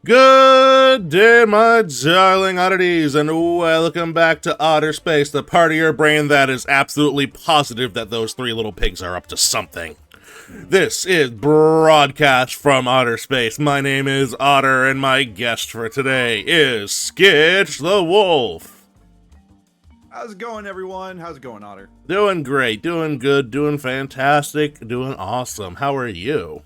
Good day, my darling oddities, and welcome back to Otter Space, the part of your brain that is absolutely positive that those three little pigs are up to something. This is broadcast from Otter Space. My name is Otter, and my guest for today is Skitch the Wolf. How's it going, everyone? How's it going, Otter? Doing great, doing good, doing fantastic, doing awesome. How are you?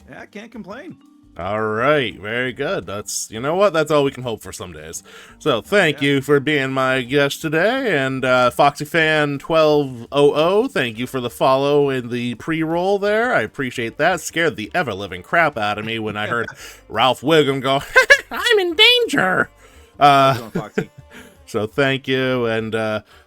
Yeah, I can't complain. All right, very good. That's, you know what? That's all we can hope for some days. So thank you for being my guest today, and FoxyFan1200, thank you for the follow in the pre-roll there. I appreciate that. Scared the ever-living crap out of me when I heard Ralph Wiggum go, I'm in danger! How's it going, Foxy? So thank you, and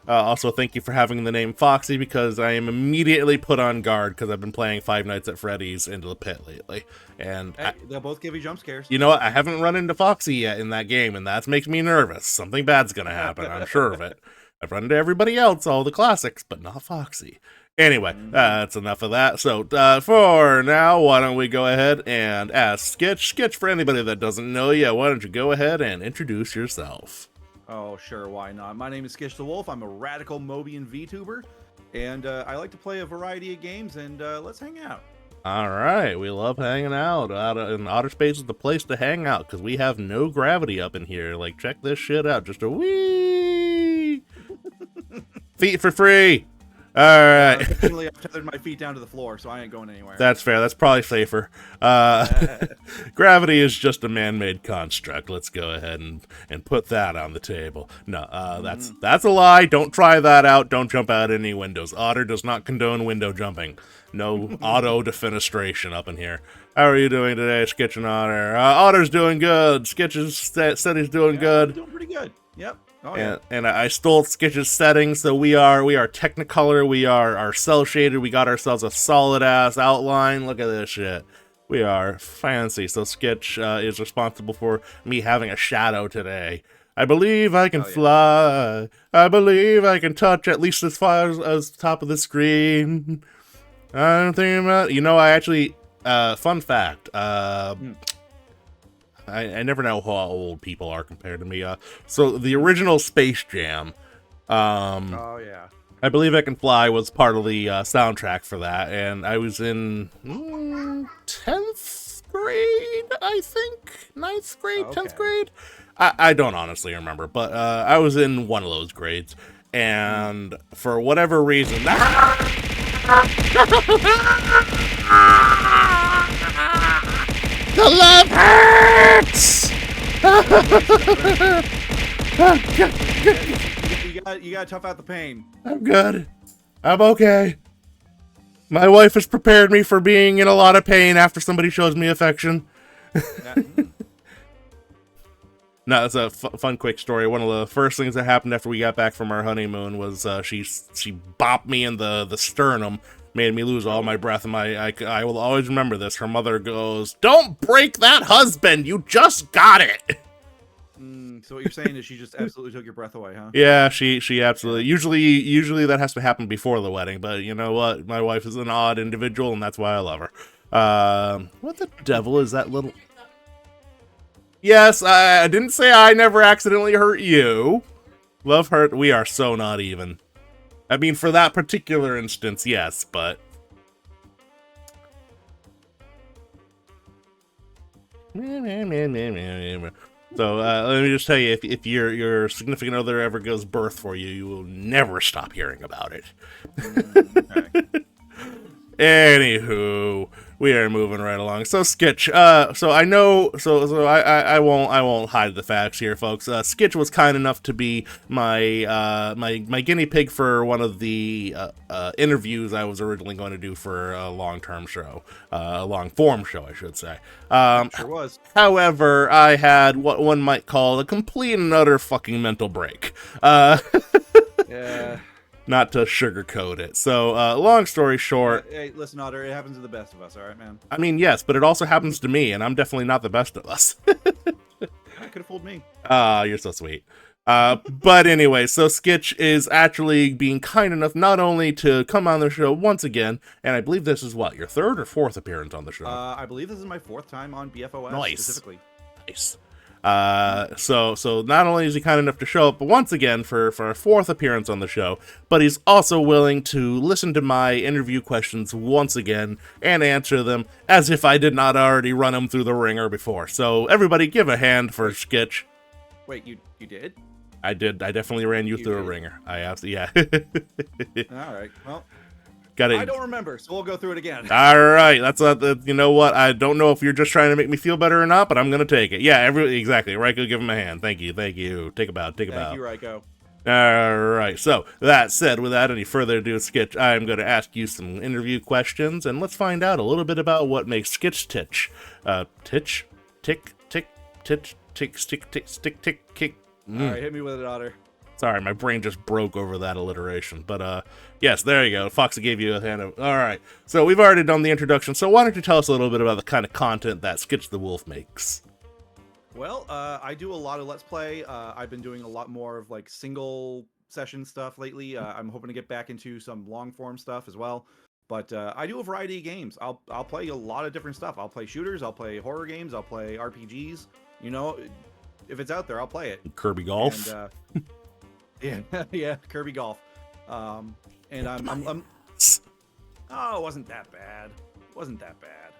also thank you for having the name Foxy, because I am immediately put on guard because I've been playing Five Nights at Freddy's Into the Pit lately. And hey, they'll both give you jump scares. You know what? I haven't run into Foxy yet in that game, and that makes me nervous. Something bad's gonna happen, I'm sure of it. I've run into everybody else, all the classics, but not Foxy. Anyway, that's enough of that. So for now, why don't we go ahead and ask Skitch. Skitch, for anybody that doesn't know you, why don't you go ahead and introduce yourself? Oh, sure, why not? My name is Skitch the Wolf. I'm a radical Mobian Vtuber, and I like to play a variety of games, and let's hang out. All right, we love hanging out. In Otter Space is the place to hang out, because we have no gravity up in here. Like, check this shit out. Just a wee feet for free. All right. Fortunately, I've tethered my feet down to the floor, so I ain't going anywhere. That's fair. That's probably safer. Gravity is just a man-made construct. Let's go ahead and put that on the table. No, that's a lie. Don't try that out. Don't jump out any windows. Otter does not condone window jumping. No auto defenestration up in here. How are you doing today, Skitch and Otter? Otter's doing good. Skitch said he's doing good. I'm doing pretty good. Yep. Oh, and I stole Skitch's settings, so we are Technicolor, we are cell shaded, we got ourselves a solid ass outline. Look at this shit. We are fancy. So Skitch is responsible for me having a shadow today. I believe I can fly. I believe I can touch at least as far as the top of the screen. I'm thinking about, I actually, fun fact, I never know how old people are compared to me. So the original Space Jam, oh yeah, I believe I Can Fly was part of the soundtrack for that, and I was in 10th grade, I think, 9th grade, 10th grade. I don't honestly remember, but I was in one of those grades, and for whatever reason, the love hurts! you gotta tough out the pain. I'm good. I'm okay. My wife has prepared me for being in a lot of pain after somebody shows me affection. No, it's a fun, quick story. One of the first things that happened after we got back from our honeymoon was she bopped me in the sternum, made me lose all my breath, and I will always remember this. Her mother goes, "Don't break that husband! You just got it!" So what you're saying is she just absolutely took your breath away, huh? Yeah, she absolutely. Usually that has to happen before the wedding, but you know what? My wife is an odd individual, and that's why I love her. What the devil is that little... Yes, I didn't say I never accidentally hurt you. Love hurt, we are so not even. I mean, for that particular instance, yes, but... So, let me just tell you, if your significant other ever gives birth for you, you will never stop hearing about it. Okay. Anywho, we are moving right along. So Skitch, so I won't hide the facts here, folks. Skitch was kind enough to be my my guinea pig for one of the interviews I was originally going to do for a long-term show, a long-form show, I should say. Sure was. However, I had what one might call a complete and utter fucking mental break. Yeah. Not to sugarcoat it. So, long story short... Hey, listen, Otter, it happens to the best of us, alright, man? I mean, yes, but it also happens to me, and I'm definitely not the best of us. I could have fooled me. Ah, you're so sweet. But anyway, so Skitch is actually being kind enough not only to come on the show once again, and I believe this is what, your third or fourth appearance on the show? I believe this is my 4th time on BFOS specifically. Nice. So not only is he kind enough to show up once again for a 4th appearance on the show, but he's also willing to listen to my interview questions once again and answer them as if I did not already run them through the ringer before. So everybody give a hand for Skitch. Wait, you did? I did. I definitely ran you through a ringer. I have to, yeah. All right. Well, I don't remember, so we'll go through it again. All right. That's you know what? I don't know if you're just trying to make me feel better or not, but I'm gonna take it. Yeah, exactly. Ryko, give him a hand. Thank you. Take a bow. Thank you, Ryko. All right. So that said, without any further ado, Skitch, I'm going to ask you some interview questions, and let's find out a little bit about what makes Skitch titch. Titch, tick, tick, titch, tick, stick, tick, stick, tick, kick. All right, hit me with it, Otter. Sorry, my brain just broke over that alliteration. But, yes, there you go. Foxy gave you a hand of... All right. So we've already done the introduction, so why don't you tell us a little bit about the kind of content that Skitch the Wolf makes? Well, I do a lot of Let's Play. I've been doing a lot more of, like, single session stuff lately. I'm hoping to get back into some long-form stuff as well. But I do a variety of games. I'll play a lot of different stuff. I'll play shooters. I'll play horror games. I'll play RPGs. You know, if it's out there, I'll play it. Kirby Golf. And, yeah, Kirby Golf. And I'm oh, it wasn't that bad. It wasn't that bad.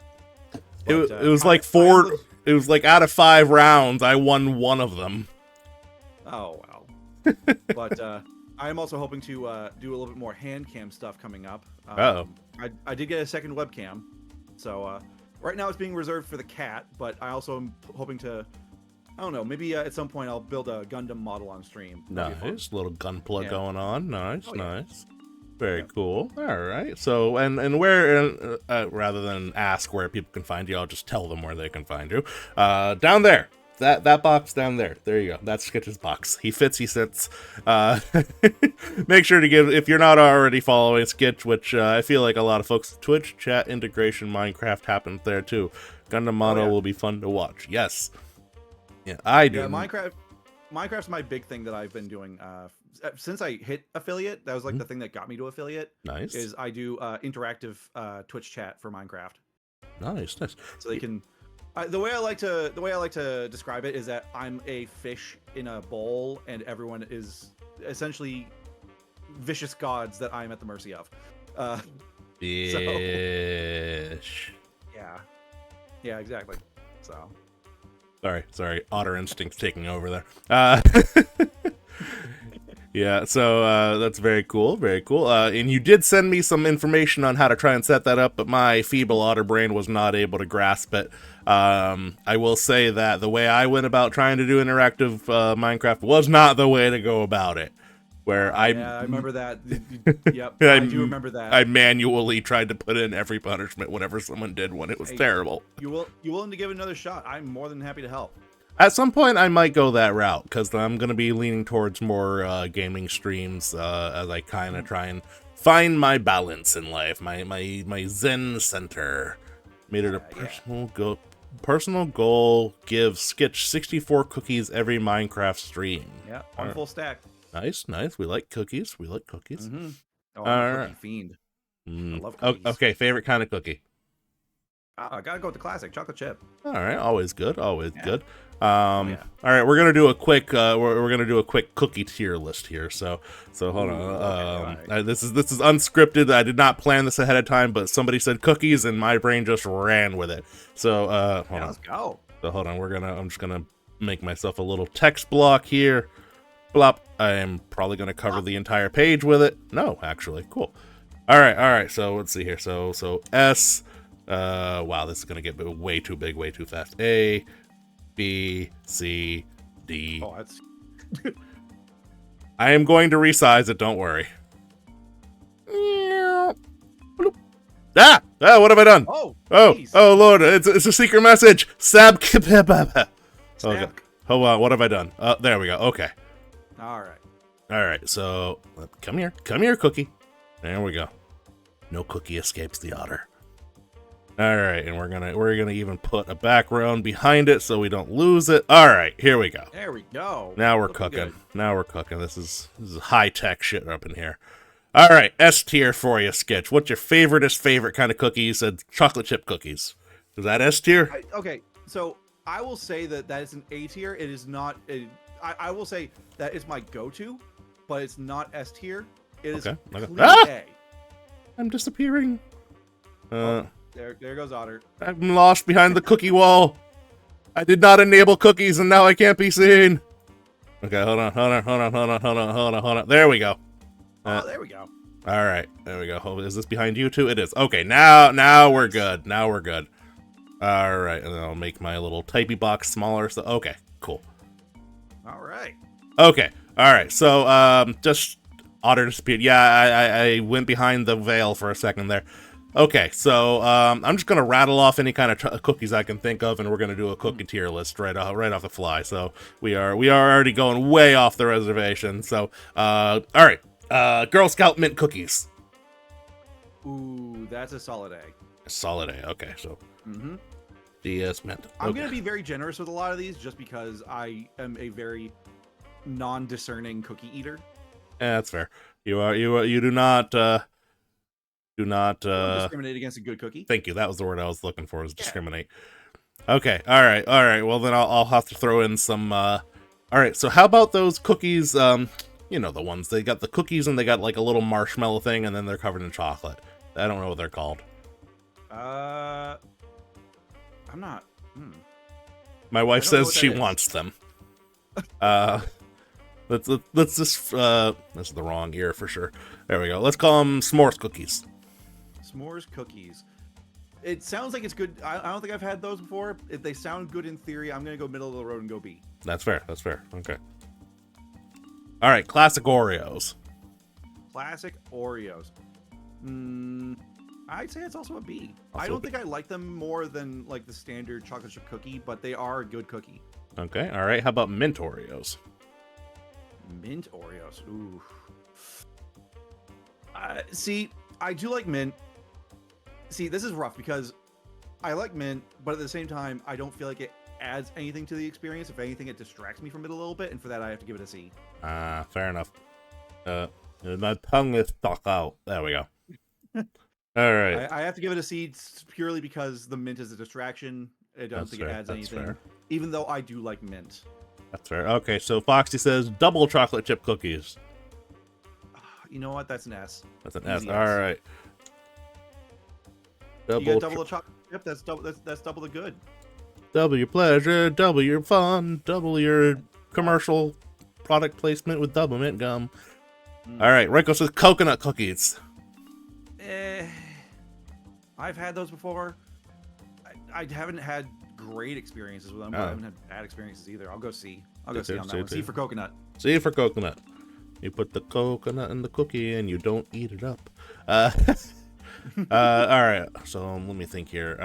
But, it was like four. It was like out of 5 rounds, I won 1 of them. Oh well. But I'm also hoping to do a little bit more hand cam stuff coming up. I did get a second webcam, so right now it's being reserved for the cat. But I also am hoping to. I don't know, maybe at some point I'll build a Gundam model on stream. Nice, little gun plug going on. Nice, nice. Very Yeah. Cool. All right. So, and where, rather than ask where people can find you, I'll just tell them where they can find you. Down there. That box down there. There you go. That's Skitch's box. He fits, he sits. Make sure to if you're not already following Skitch, which I feel like a lot of folks, Twitch, chat, integration, Minecraft happens there too. Gundam model will be fun to watch. Yes. Yeah, I do. Yeah, Minecraft's my big thing that I've been doing since I hit affiliate. That was like the thing that got me to affiliate. Nice. Is I do interactive Twitch chat for Minecraft. Nice. So they can. The way I like to describe it is that I'm a fish in a bowl, and everyone is essentially vicious gods that I'm at the mercy of. Fish. So, yeah, exactly. So. Sorry, Otter instinct's taking over there. Yeah, so that's very cool, and you did send me some information on how to try and set that up, but my feeble Otter brain was not able to grasp it. I will say that the way I went about trying to do interactive Minecraft was not the way to go about it. Where I remember that. Yep, I do remember that. I manually tried to put in every punishment whenever someone did one. It was terrible. You willing to give it another shot? I'm more than happy to help. At some point, I might go that route, because I'm going to be leaning towards more gaming streams as I kind of try and find my balance in life, my zen center. Made it a personal goal, give Skitch 64 cookies every Minecraft stream. Yeah, one full stack. Nice. We like cookies. Mm-hmm. Oh, I'm a cookie fiend. I love cookies. Okay, favorite kind of cookie? I gotta go with the classic chocolate chip. All right, always good. All right, we're gonna do a quick cookie tier list here. So hold on. Right. This is unscripted. I did not plan this ahead of time, but somebody said cookies, and my brain just ran with it. So hold on. Let's go. So hold on. I'm just gonna make myself a little text block here. Blop. I am probably gonna cover the entire page with it. No, actually, cool. All right. So let's see here. So S. Wow, this is gonna get way too big, way too fast. A, B, C, D. Oh, that's. I am going to resize it. Don't worry. What have I done? Oh, Lord! It's a secret message. Sab. Okay. Hold on. What have I done? There we go. Okay. All right. So come here, cookie. There we go. No cookie escapes the Otter. All right, and we're gonna even put a background behind it so we don't lose it. All right, here we go. There we go. Now we're Looking cooking. good. Now we're cooking. This is high tech shit up in here. All right, S tier for you, Skitch. What's your favorite kind of cookie? You said chocolate chip cookies. Is that S tier? Okay, so I will say that is an A tier. It is not. I will say that is my go-to, but it's not S tier. It is clean A. I'm disappearing. There goes Otter. I'm lost behind the cookie wall. I did not enable cookies, and now I can't be seen. Okay, hold on. There we go. There we go. All right, there we go. Oh, is this behind you too? It is. Okay, now we're good. Now we're good. All right, and then I'll make my little typey box smaller. So okay, cool. All right. Okay, all right. So just Otter disappeared. Yeah, I went behind the veil for a second there. Okay, so I'm just gonna rattle off any kind of cookies I can think of, and we're gonna do a cookie tier list right off the fly. So we are already going way off the reservation. So all right, Girl Scout mint cookies. Ooh, that's a solid A. Solid A. Okay, so DS mint. Okay. I'm gonna be very generous with a lot of these, just because I am a very non-discerning cookie eater. Yeah, that's fair. You do not. Don't discriminate against a good cookie. Thank you. That was the word I was looking for. Was discriminate. Okay. All right. Well, then I'll have to throw in some. All right. So how about those cookies? You know the ones they got the cookies and they got like a little marshmallow thing and then they're covered in chocolate. I don't know what they're called. I'm not. My wife says she wants them. Let's just. This is the wrong ear for sure. There we go. Let's call them s'mores cookies. S'mores cookies. It sounds like it's good. I don't think I've had those before. If they sound good in theory, I'm gonna go middle of the road and go B. That's fair. That's fair. Okay. All right. Classic Oreos. Classic Oreos. I'd say it's also a B. Also I don't think I like them more than like the standard chocolate chip cookie, but they are a good cookie. Okay. All right. How about mint Oreos? Mint Oreos. Ooh. See, I do like mint. See, this is rough because I like mint, but at the same time, I don't feel like it adds anything to the experience. If anything, it distracts me from it a little bit, and for that, I have to give it a C. Fair enough. My tongue is stuck out. There we go. All right. I have to give it a C purely because the mint is a distraction. I don't think it adds anything, fair. Even though I do like mint. That's fair. Okay, so Foxy says double chocolate chip cookies. You know what? That's an S. That's an S. Easy All right. You get double the chocolate chip. That's double. That's double the good. Double your pleasure, double your fun, double your commercial product placement with double mint gum. All right, Rico says coconut cookies. I've had those before. I haven't had great experiences with them, but I haven't had bad experiences either. I'll go C. I'll go C on that one. C for coconut. C for coconut. You put the coconut in the cookie and you don't eat it up. All right. So let me think here.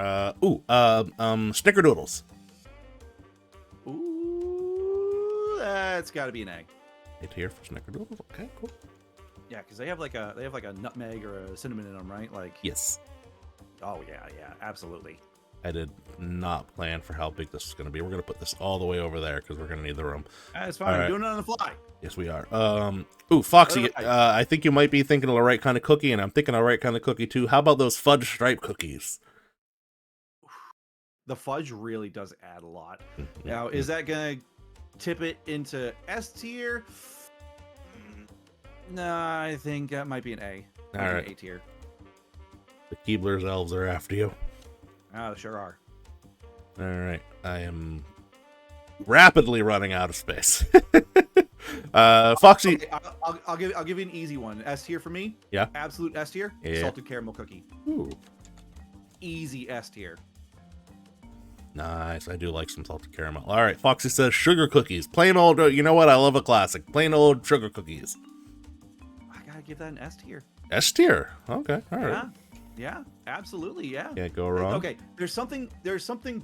Snickerdoodles. Ooh, that's got to be an A. It's here for Snickerdoodles. Okay, cool. Yeah, because they have like a nutmeg or a cinnamon in them, right? Like yes. Oh yeah, absolutely. I did not plan for how big this is going to be. We're going to put this all the way over there because we're going to need the room. That's fine. We're doing it on the fly. Yes, we are. Foxy, I think you might be thinking of the right kind of cookie, and I'm thinking of the right kind of cookie too. How about those fudge stripe cookies? The fudge really does add a lot. Now, is that going to tip it into S tier? Nah, I think that might be an A. All right. A tier. The Keebler's elves are after you. Oh, they sure are. All right. I am rapidly running out of space. Foxy. Okay, I'll give you an easy one. S tier for me. Yeah. Absolute S tier. Yeah. Salted caramel cookie. Ooh. Easy S tier. Nice. I do like some salted caramel. All right. Foxy says sugar cookies. Plain old. You know what? I love a classic. Plain old sugar cookies. I gotta give that an S tier. S tier. Okay. All right. Yeah, absolutely, yeah. Can't go wrong. Okay, there's something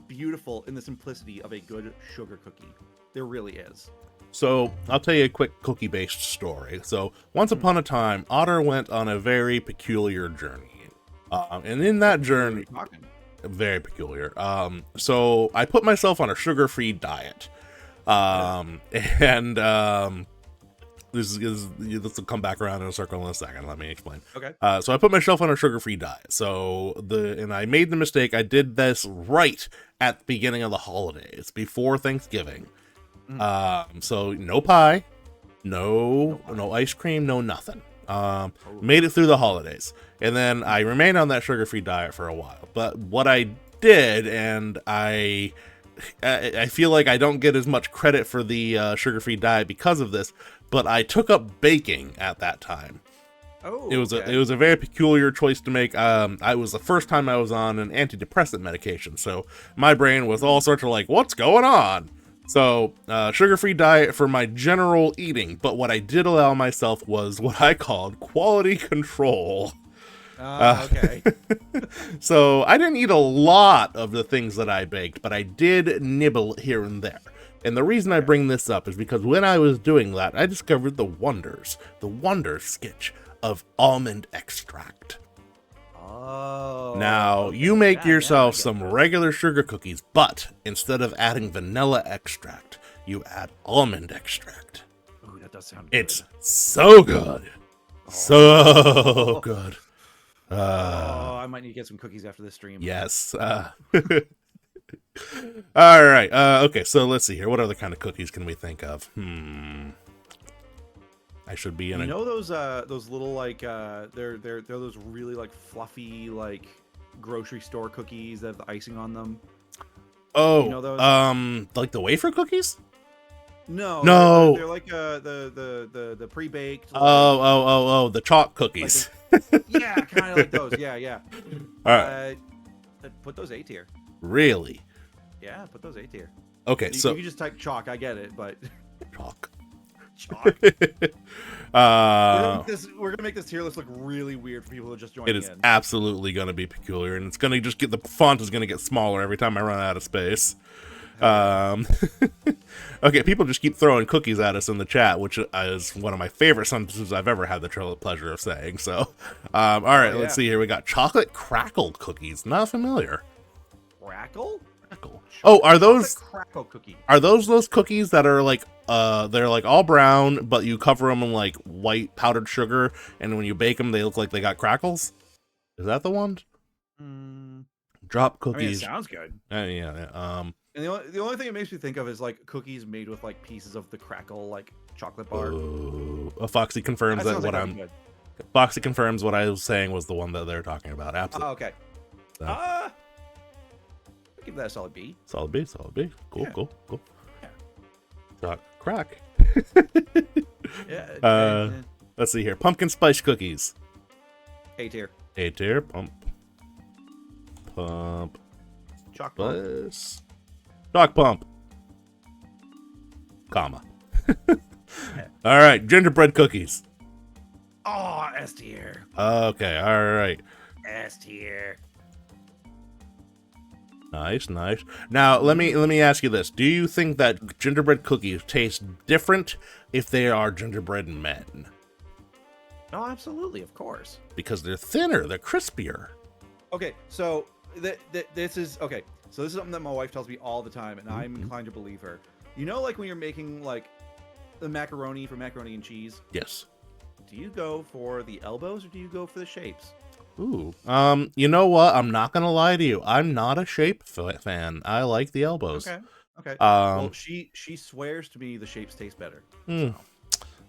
beautiful in the simplicity of a good sugar cookie. There really is. So I'll tell you a quick cookie-based story. So once upon a time, Otter went on a very peculiar journey, and in that journey, very peculiar. So I put myself on a sugar-free diet. And this will come back around in a circle in a second. Let me explain. Okay. So I put myself on a sugar-free diet. And I made the mistake. I did this right at the beginning of the holidays, before Thanksgiving. So no pie, no ice cream, no nothing. Made it through the holidays, and then I remained on that sugar-free diet for a while. But what I did, and I feel like I don't get as much credit for the sugar-free diet because of this, but I took up baking at that time. Oh, it was a very peculiar choice to make. I was the first time I was on an antidepressant medication, so my brain was all sorts of like, what's going on? So, sugar-free diet for my general eating, but what I did allow myself was what I called quality control. Okay. So, I didn't eat a lot of the things that I baked, but I did nibble here and there. And the reason I bring this up is because when I was doing that, I discovered the wonders, Skitch, of almond extract. Oh. Now, you make yourself some regular sugar cookies, but instead of adding vanilla extract, you add almond extract. Ooh, that does sound good. It's so good. So good. I might need to get some cookies after this stream. Yes. All right. Okay, so let's see here. What other kind of cookies can we think of? I should be in You know those little like they're those really like fluffy like grocery store cookies that have the icing on them. Oh, you know those? Like the wafer cookies? No. They're like the pre-baked. Like, the chalk cookies. Yeah, kind of like those. Yeah. All right. Put those A tier. Really? Yeah, put those A tier. Okay, so you can just type chalk. I get it, but chalk. We're gonna make this tier list look really weird for people who are just joining in. It is absolutely gonna be peculiar, and it's gonna just get, the font is gonna get smaller every time I run out of space. Okay, people just keep throwing cookies at us in the chat, which is one of my favorite sentences I've ever had the pleasure of saying. So, all right, let's see here. We got chocolate crackle cookies. Not familiar. Crackle? Oh, are those crackle cookies? Are those cookies that are like they're like all brown, but you cover them in like white powdered sugar, and when you bake them, they look like they got crackles? Is that the one? Drop cookies. I mean, it sounds good. Yeah. And the only thing it makes me think of is like cookies made with like pieces of the crackle like chocolate bar. Ooh. Foxy confirms that what good. Foxy confirms what I was saying was the one that they're talking about. Absolutely. Oh, okay. So. I'll give that a solid B. Solid B. Cool. Yeah. Choc crack. Yeah. Let's see here. Pumpkin spice cookies. A tier. A tier. Pump. Chalk pump. Chalk pump. Comma. All right. Gingerbread cookies. Oh, S tier. Okay. All right. S tier. Nice. Now, let me ask you this. Do you think that gingerbread cookies taste different if they are gingerbread men? Oh, absolutely, of course. Because they're thinner, they're crispier. Okay, so this is something that my wife tells me all the time, and I'm inclined to believe her. You know, like when you're making like the macaroni for macaroni and cheese? Yes. Do you go for the elbows or do you go for the shapes? Ooh. You know what? I'm not gonna lie to you. I'm not a shape fan. I like the elbows. Okay. Well, she swears to me the shapes taste better.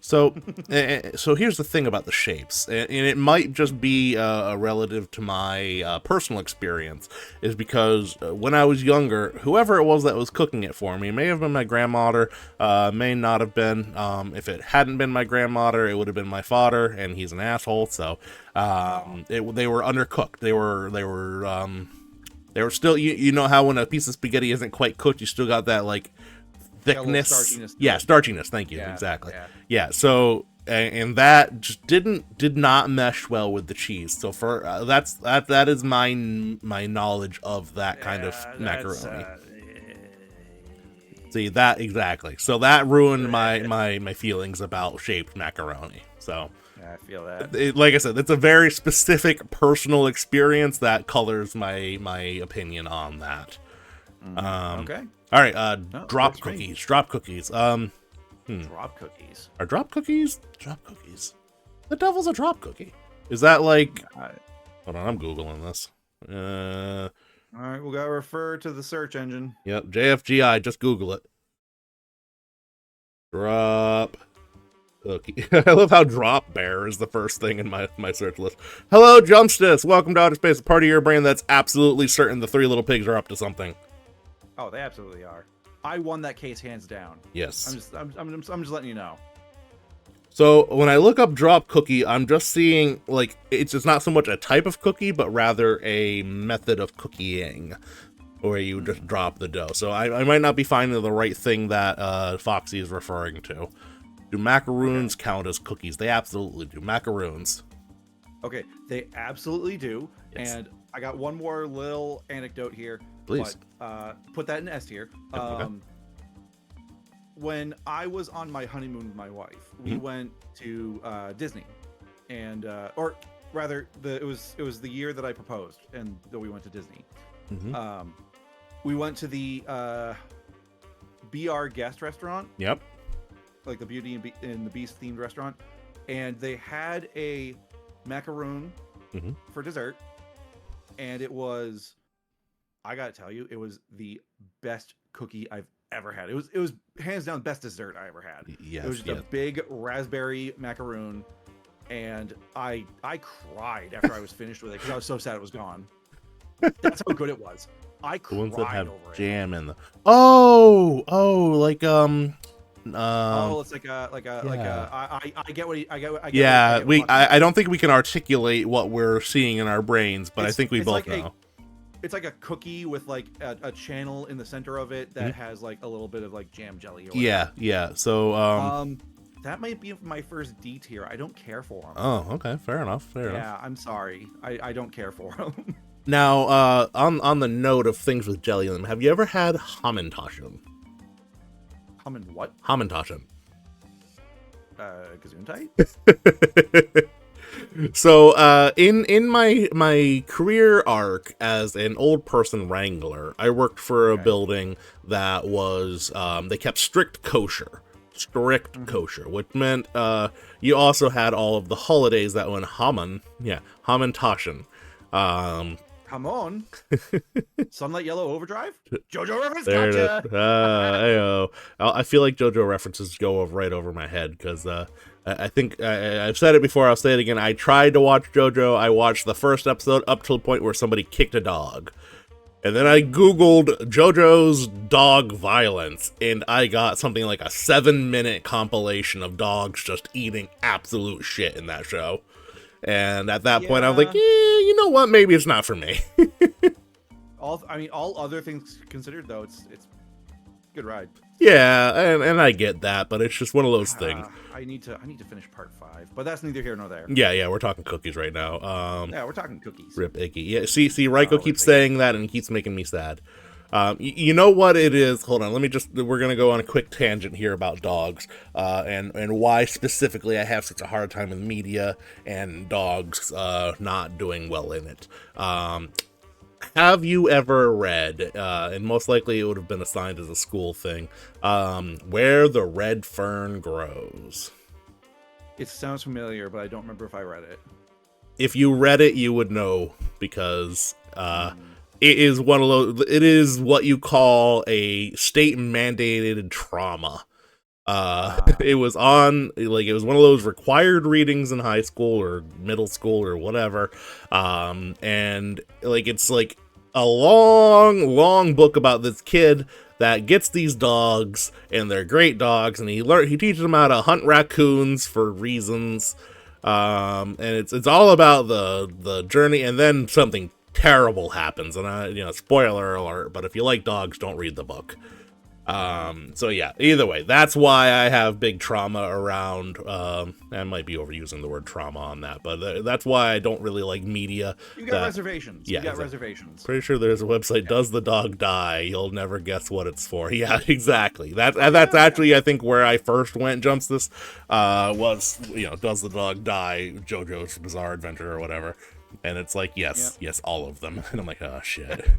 So here's the thing about the shapes, and it might just be relative to my personal experience, is because when I was younger, whoever it was that was cooking it for me, it may have been my grandmother, may not have been. If it hadn't been my grandmother, it would have been my father, and he's an asshole. So they were undercooked. They were still, you know how when a piece of spaghetti isn't quite cooked, you still got that like thickness, starchiness. Thank you. Exactly. Yeah. So and that just did not mesh well with the cheese. So for that is my knowledge of that kind of macaroni. See that exactly. So that ruined my feelings about shaped macaroni. So I feel that. Like I said, it's a very specific personal experience that colors my opinion on that. Okay. All right. No, Drop works for me. cookies. Drop cookies. Drop cookies. Are drop cookies? Drop cookies. The devil's a drop cookie. Is that like? Hold on, I'm googling this. All right, we gotta refer to the search engine. Yep, JFGI. Just Google it. Drop cookie. I love how drop bear is the first thing in my search list. Hello, Jumpstis. Welcome to Outer Space, a part of your brain that's absolutely certain the three little pigs are up to something. Oh, they absolutely are. I won that case hands down. Yes. I'm just letting you know. So when I look up drop cookie, I'm just seeing like it's just not so much a type of cookie, but rather a method of cookieing, where you just drop the dough. So I might not be finding the right thing that Foxy is referring to. Do macaroons count as cookies? They absolutely do. Macaroons. Okay, they absolutely do. Yes. And I got one more little anecdote here. Please. But, put that in S tier. Okay. When I was on my honeymoon with my wife, we went to Disney, and or rather, it was the year that I proposed, and that we went to Disney. We went to the Be Our Guest restaurant. Yep. Like the Beauty and the Beast themed restaurant, and they had a macaroon for dessert, and it was, I gotta tell you, it was the best cookie I've ever had. It was hands down best dessert I ever had. Yes, it was just a big raspberry macaroon, and I cried after I was finished with it because I was so sad it was gone. That's how good it was. I cried. The ones that have jam in the like it's like I get what I get. Yeah, I don't think we can articulate what we're seeing in our brains, but I think we both know. It's like a cookie with like a channel in the center of it that has like a little bit of like jam jelly. Or whatever. Yeah. So that might be my first D tier. I don't care for them. Oh, okay, fair enough. Yeah, I'm sorry. I don't care for them. Now, on the note of things with jelly in them, have you ever had Hamantaschen? What? Hamantaschen. Gesundheit? So, in my career arc as an old person wrangler, I worked for a building that was, they kept strict kosher, which meant, you also had all of the holidays that went Hamantaschen. Come on. Sunlight Yellow Overdrive? JoJo reference? There gotcha. it is. Ayo. I feel like JoJo references go right over my head because I think I've said it before. I'll say it again. I tried to watch JoJo. I watched the first episode up to the point where somebody kicked a dog. And then I Googled JoJo's dog violence, and I got something like a 7-minute compilation of dogs just eating absolute shit in that show. And at that point, I was like, you know what? Maybe it's not for me. all other things considered, though, it's good ride. Yeah, and I get that, but it's just one of those things. I need to finish part 5, but that's neither here nor there. Yeah, we're talking cookies right now. Yeah, we're talking cookies. Rip Icky. Yeah, see, Raiko keeps saying that and keeps making me sad. You know what it is? Hold on, we're gonna go on a quick tangent here about dogs, and why specifically I have such a hard time with media and dogs not doing well in it. Have you ever read, and most likely it would have been assigned as a school thing, Where the Red Fern Grows? It sounds familiar, but I don't remember if I read it. If you read it, you would know, because it is one of those. It is what you call a state-mandated trauma. It was one of those required readings in high school or middle school or whatever. And it's like a long book about this kid that gets these dogs, and they're great dogs, and he teaches them how to hunt raccoons for reasons. And it's all about the journey, and then something terrible happens, and spoiler alert, but if you like dogs, don't read the book. So yeah, either way, that's why I have big trauma around, I might be overusing the word trauma on that, but that's why I don't really like media. You got reservations. Yeah, you got exactly. reservations. Pretty sure there's a website, Does the Dog Die? You'll never guess what it's for. Yeah, exactly. That's actually, I think, where I first went, Jumps, this, was, Does the Dog Die? JoJo's Bizarre Adventure or whatever. And it's like, yes, all of them. And I'm like, oh, shit.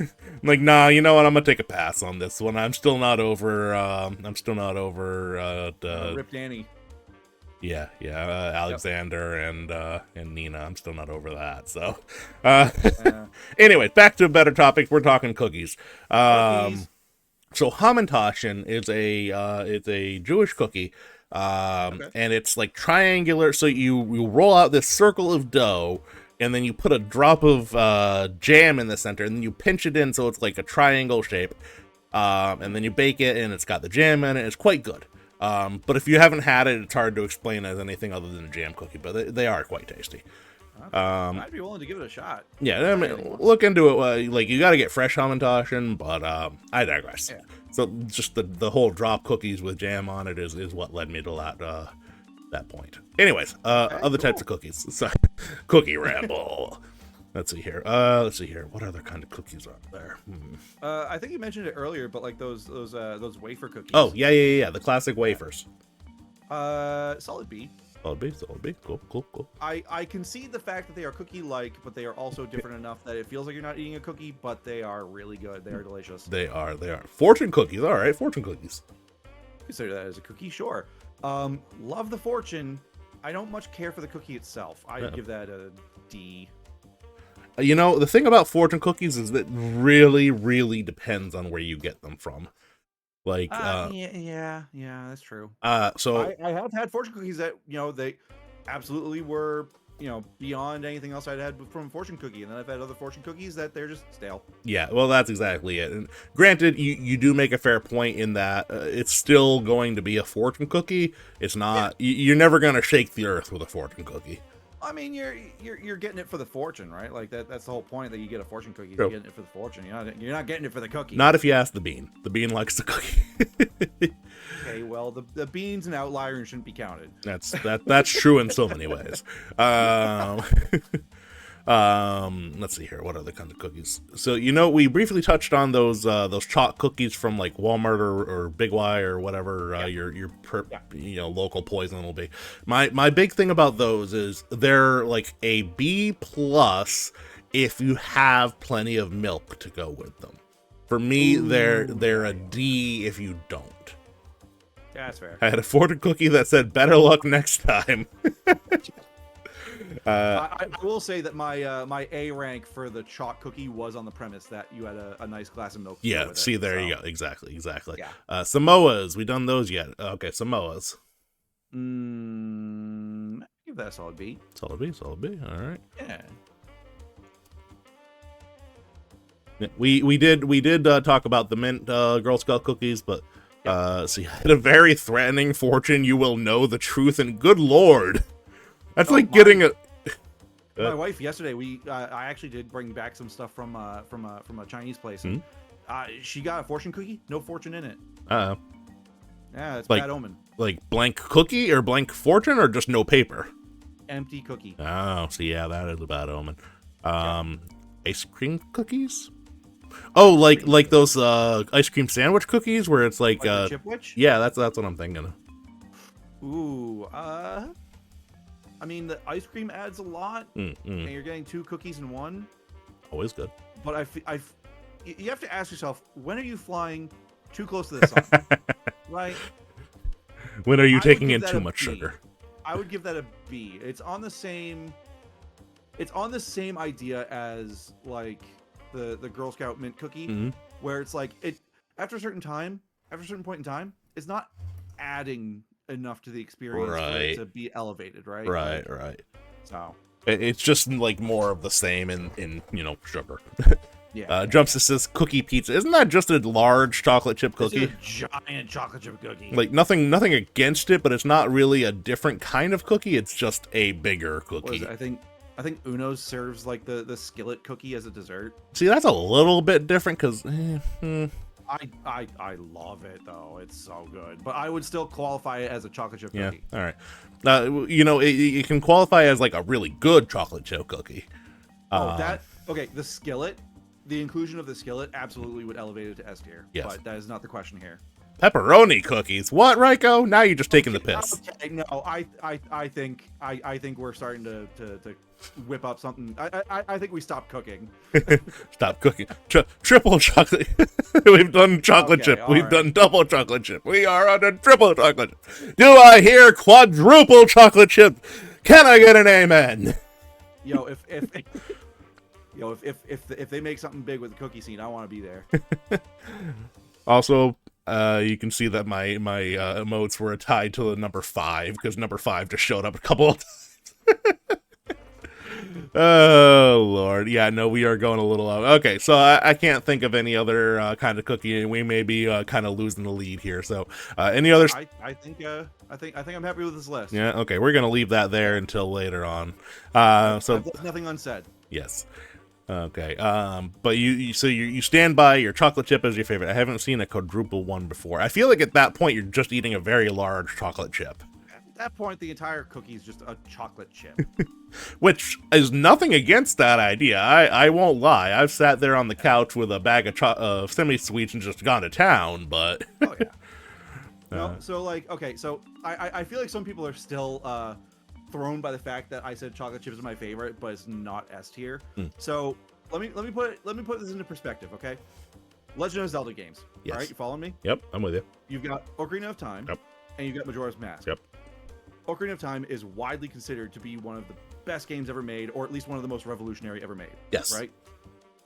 I'm like, nah, you know what? I'm gonna take a pass on this one. I'm still not over. Rip Danny. Yeah, Alexander and Nina. I'm still not over that. So, anyway, back to a better topic. We're talking cookies. So Hamantaschen is a Jewish cookie, and it's like triangular. So you roll out this circle of dough, and then you put a drop of jam in the center, and then you pinch it in so it's like a triangle shape, and then you bake it, and it's got the jam in it. It's quite good. But if you haven't had it, it's hard to explain as anything other than a jam cookie, but they are quite tasty. Okay. I'd be willing to give it a shot. Yeah, I mean, look into it. Like, you got to get fresh Hamantaschen, but I digress. Yeah. So just the whole drop cookies with jam on it is what led me to that point. Anyways, other types of cookies. Sorry, cookie ramble. Let's see here. What other kind of cookies are there? I think you mentioned it earlier, but like those wafer cookies. Oh yeah. The classic wafers. Solid B. Solid B. Cool. I can see the fact that they are cookie-like, but they are also different enough that it feels like you're not eating a cookie, but they are really good. They are delicious. They are. Fortune cookies. All right, fortune cookies. Consider that as a cookie, sure. Love the fortune. I don't much care for the cookie itself. I'd give that a D. The thing about fortune cookies is that really, really depends on where you get them from. Like, yeah, that's true. So I have had fortune cookies that, they absolutely were, beyond anything else I'd had from a fortune cookie. And then I've had other fortune cookies that they're just stale. Yeah, well, that's exactly it. And granted, you do make a fair point in that it's still going to be a fortune cookie. It's not, you're never going to shake the earth with a fortune cookie. I mean, you're getting it for the fortune, right? Like that's the whole point, that you get a fortune cookie. True. You're getting it for the fortune. You're not getting it for the cookie. Not if you ask the bean. The bean likes the cookie. Okay, well, the bean's an outlier and shouldn't be counted. That's true in so many ways. Let's see here. What other kinds of cookies? So, we briefly touched on those chalk cookies from like Walmart or Big Y or whatever your local poison will be. My big thing about those is they're like a B+ if you have plenty of milk to go with them. For me, they're a D if you don't. Yeah, that's fair. I had a fortune cookie that said "Better luck next time." I will say that my A rank for the chalk cookie was on the premise that you had a nice glass of milk. Yeah, see, there you go. Exactly. Yeah. Samoas, we done those yet? Okay, Samoas. Give that a solid B. Solid B. All right. Yeah. We did talk about the mint Girl Scout cookies, but so you had a very threatening fortune. You will know the truth, and good lord, that's getting a. My wife yesterday, I actually did bring back some stuff from a Chinese place. And, she got a fortune cookie, no fortune in it. Yeah, it's bad omen. Like blank cookie or blank fortune or just no paper? Empty cookie. Oh, so yeah, that is a bad omen. Ice cream cookies? Oh, like those ice cream sandwich cookies where it's like the Chipwich? Yeah, that's what I'm thinking of. Ooh, I mean, the ice cream adds a lot, and you're getting 2 cookies in one. Always good. But you have to ask yourself, when are you flying too close to the sun? Right? When are you taking in too much sugar? I would give that a B. It's on the same idea as like the Girl Scout mint cookie, where it's like after a certain point in time, it's not adding enough to the experience for it to be elevated, right? Right. So it's just like more of the same in sugar. Yeah. Jumps says cookie pizza. Isn't that just a large chocolate chip cookie? It's a giant chocolate chip cookie. Like nothing against it, but it's not really a different kind of cookie. It's just a bigger cookie. I think Uno's serves like the skillet cookie as a dessert. See, that's a little bit different because I love it though. It's so good. But I would still qualify it as a chocolate chip Yeah. cookie. All right. It can qualify as like a really good chocolate chip cookie. Okay. The skillet, the inclusion of the skillet absolutely would elevate it to S tier. Yes. But that is not the question here. Pepperoni cookies. What, Ryko? Now you're just taking the piss. Okay, no, I think we're starting to whip up something. I think we stopped cooking. Stop cooking. Triple chocolate. We've done chocolate chip. We've done double chocolate chip. We are on a triple chocolate chip. Do I hear quadruple chocolate chip? Can I get an amen? Yo, if they make something big with the cookie scene, I want to be there. Also, you can see that my emotes were tied to the number 5 because number 5 just showed up a couple of times. Oh Lord, yeah, no, we are going a little out. Okay, so I can't think of any other kind of cookie, and we may be kind of losing the lead here. So, any other? I think I'm happy with this list. Yeah, okay, we're gonna leave that there until later on. So there's nothing unsaid. Yes. Okay. But you stand by your chocolate chip as your favorite. I haven't seen a quadruple one before. I feel like at that point you're just eating a very large chocolate chip. At that point, the entire cookie is just a chocolate chip. Which is nothing against that idea. I won't lie. I've sat there on the couch with a bag of semi-sweets and just gone to town, but... Oh, yeah. No, so, like, okay, so I feel like some people are still thrown by the fact that I said chocolate chips is my favorite, but it's not S tier. So let me put this into perspective, okay? Legend of Zelda games. Yes. All right, you following me? Yep, I'm with you. You've got Ocarina of Time. Yep. And you've got Majora's Mask. Yep. Ocarina of Time is widely considered to be one of the best games ever made, or at least one of the most revolutionary ever made. Yes. Right?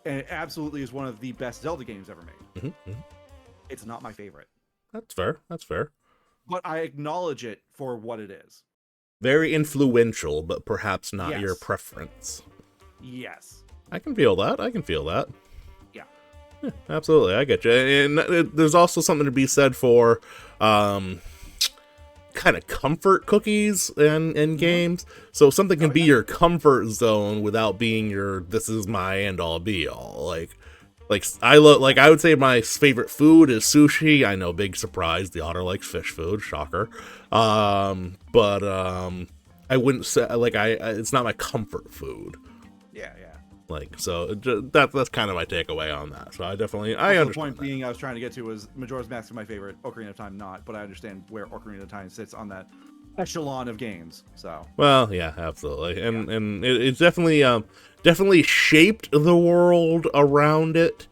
And it absolutely is one of the best Zelda games ever made. Mm-hmm. It's not my favorite. That's fair. That's fair. But I acknowledge it for what it is. Very influential, but perhaps not your preference. Yes. I can feel that. Yeah. Yeah, absolutely. I get you. And there's also something to be said for kind of comfort cookies in games. So something can be your comfort zone without being your this is my end all be all. Like I would say my favorite food is sushi. I know, big surprise. The Otter likes fish food, shocker. But I wouldn't say it's not my comfort food. Yeah. Like, so that's kind of my takeaway on that. So I understand. The point being I was trying to get to was Majora's Mask is my favorite, Ocarina of Time not, but I understand where Ocarina of Time sits on that echelon of games. So well, yeah, absolutely, and it's definitely shaped the world around it.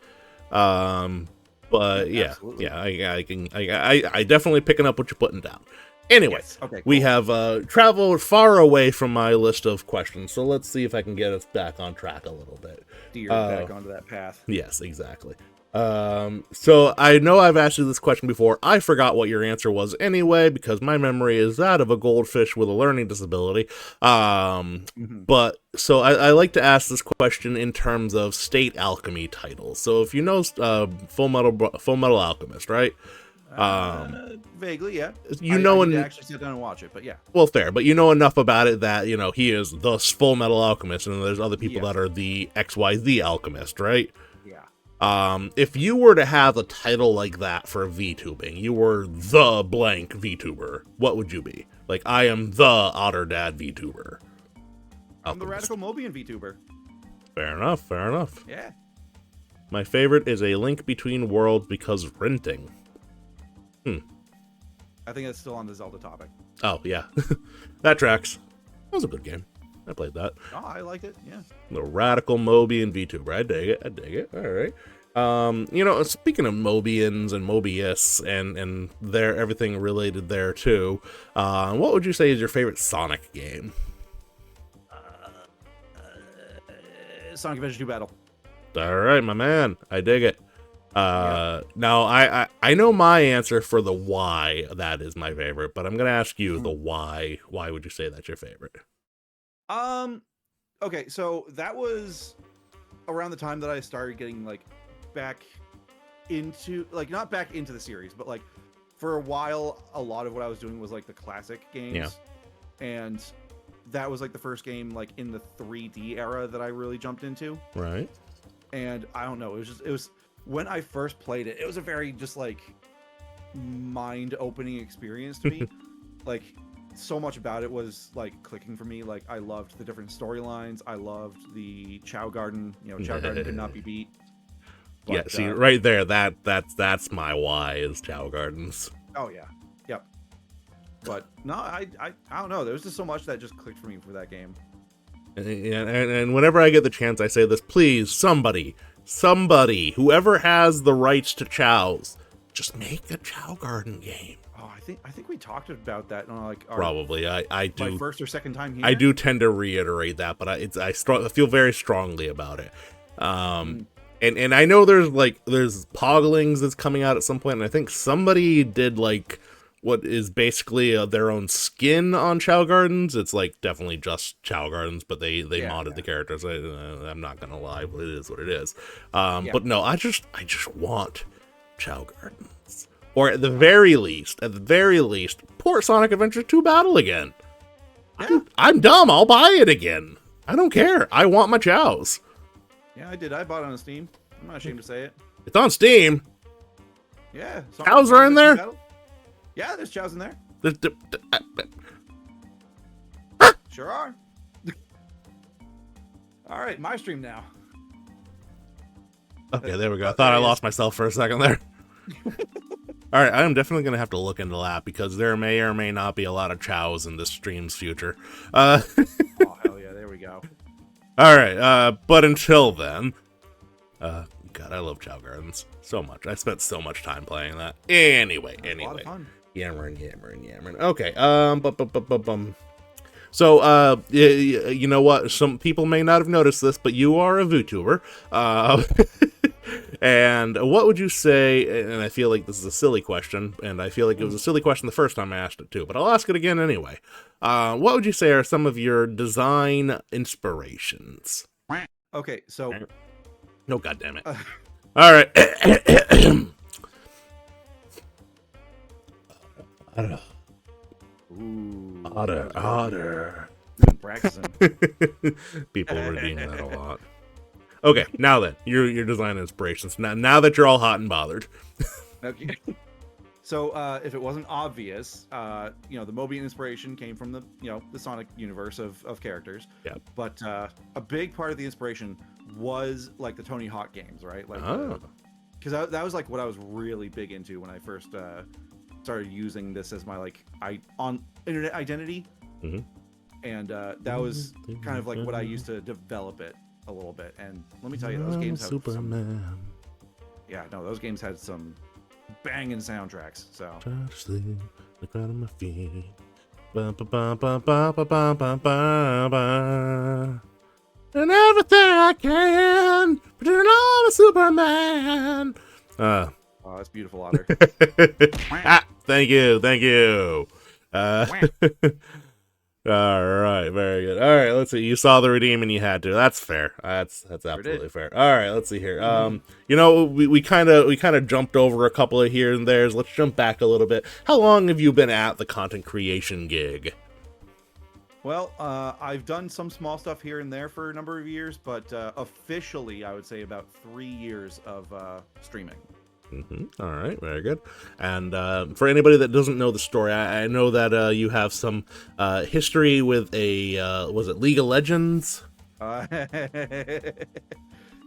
But yeah, absolutely. yeah, I definitely picking up what you're putting down. Anyway, yes. Okay, cool. We have traveled far away from my list of questions, so let's see if I can get us back on track a little bit. Steer back onto that path. Yes, exactly. So I know I've asked you this question before. I forgot what your answer was anyway, because my memory is that of a goldfish with a learning disability. But so I like to ask this question in terms of state alchemy titles. So if you know Full Metal Alchemist, right? Vaguely, yeah. You know, I need to actually sit down and watch it, but yeah. Well, fair, but you know enough about it that he is the Full Metal Alchemist, and there's other people that are the XYZ Alchemist, right? Yeah. If you were to have a title like that for VTubing, you were the blank VTuber, what would you be? Like, I am the Otter Dad VTuber. I'm the Radical Mobian VTuber. Fair enough. Yeah. My favorite is A Link Between Worlds because renting. I think it's still on the Zelda topic. Oh, yeah. That tracks. That was a good game. I played that. Oh, I liked it, yeah. The Radical Mobian VTuber. I dig it. All right. Speaking of Mobians and Mobius and their everything related there too, what would you say is your favorite Sonic game? Sonic Adventure 2 Battle. All right, my man. I dig it. Now I know my answer for the why that is my favorite, but I'm gonna ask you the why. Why would you say that's your favorite? Okay, so that was around the time that I started getting back into not back into the series, but for a while a lot of what I was doing was the classic games. Yeah. And that was the first game in the 3D era that I really jumped into. Right. And I don't know, it was when I first played it, it was a very just like mind-opening experience to me. Like so much about it was like clicking for me. Like I loved the different storylines. I loved the Chow Garden. You know, Chow Garden could not be beat. But, yeah, see, right there, that's my why is Chow Gardens. Oh yeah, yep. But no, I don't know. There was just so much that just clicked for me for that game. And whenever I get the chance, I say this: please, somebody, whoever has the rights to Chows, just make a Chow Garden game. Oh, I think we talked about that on like our, probably. I do my first or second time here. I do tend to reiterate that, but I feel very strongly about it. And I know there's Poglings that's coming out at some point, and I think somebody did like what is basically their own skin on Chow Gardens. It's like definitely just Chow Gardens, but they modded the characters. I'm not gonna lie, but it is what it is. But no, I just want Chow Gardens, or at the very least, port Sonic Adventure 2 Battle again. Yeah. I'm dumb. I'll buy it again. I don't care. I want my Chows. Yeah, I did. I bought it on Steam. I'm not ashamed to say it. It's on Steam. Yeah. Chows are in there? Yeah, there's Chows in there. Sure are. All right, my stream now. Okay, there we go. I thought I lost myself for a second there. All right, I'm definitely going to have to look into that because there may or may not be a lot of Chows in this stream's future. Oh, hell yeah. There we go. All right, but until then, God, I love Chow Gardens so much. I spent so much time playing that. Anyway. A lot of fun. Yammering. Okay, So, you know what? Some people may not have noticed this, but you are a VTuber. And what would you say, and I feel like this is a silly question, and I feel like it was a silly question the first time I asked it too, but I'll ask it again anyway. What would you say are some of your design inspirations? Okay, so... No, goddammit. All right. Ooh, Otter. been practicing. People redeem that a lot. Okay, now then, your design inspirations. Now that you're all hot and bothered. Okay. So, if it wasn't obvious, you know, the Mobian inspiration came from the Sonic universe of characters. Yeah. But a big part of the inspiration was like the Tony Hawk games, right? Like, because that was like what I was really big into when I first started using this as my on internet identity. Mm-hmm. And that was kind of like what I used to develop it a little bit. And let me tell you, those games have those games had some banging soundtracks. So try to sleep, the ground on my feet. And everything I can, pretend I'm a Superman. oh, that's beautiful, Otter. Thank you. All right, very good. All right, let's see. You saw the redeem and you had to. That's fair. That's absolutely fair. All right, let's see here. You know, we kind of jumped over a couple of here and there's. Let's jump back a little bit. How long have you been at the content creation gig? Well, I've done some small stuff here and there for a number of years, but officially, I would say about 3 years of streaming. All right, very good. And for anybody that doesn't know the story, I know that you have some history with was it League of Legends?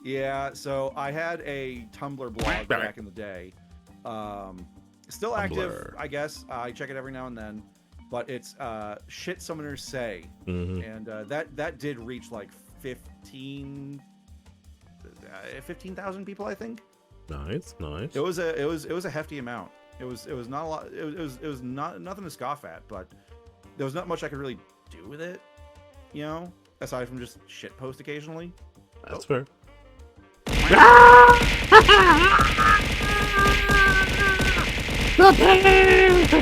Yeah, so I had a Tumblr blog back in the day. Still active, I guess. I check it every now and then. But it's Shit Summoners Say. And that did reach like 15,000 people, I think. Nice. It was a hefty amount. It was not a lot. It was not nothing to scoff at, but there was not much I could really do with it, you know, aside from just shit post occasionally. That's fair. The bears!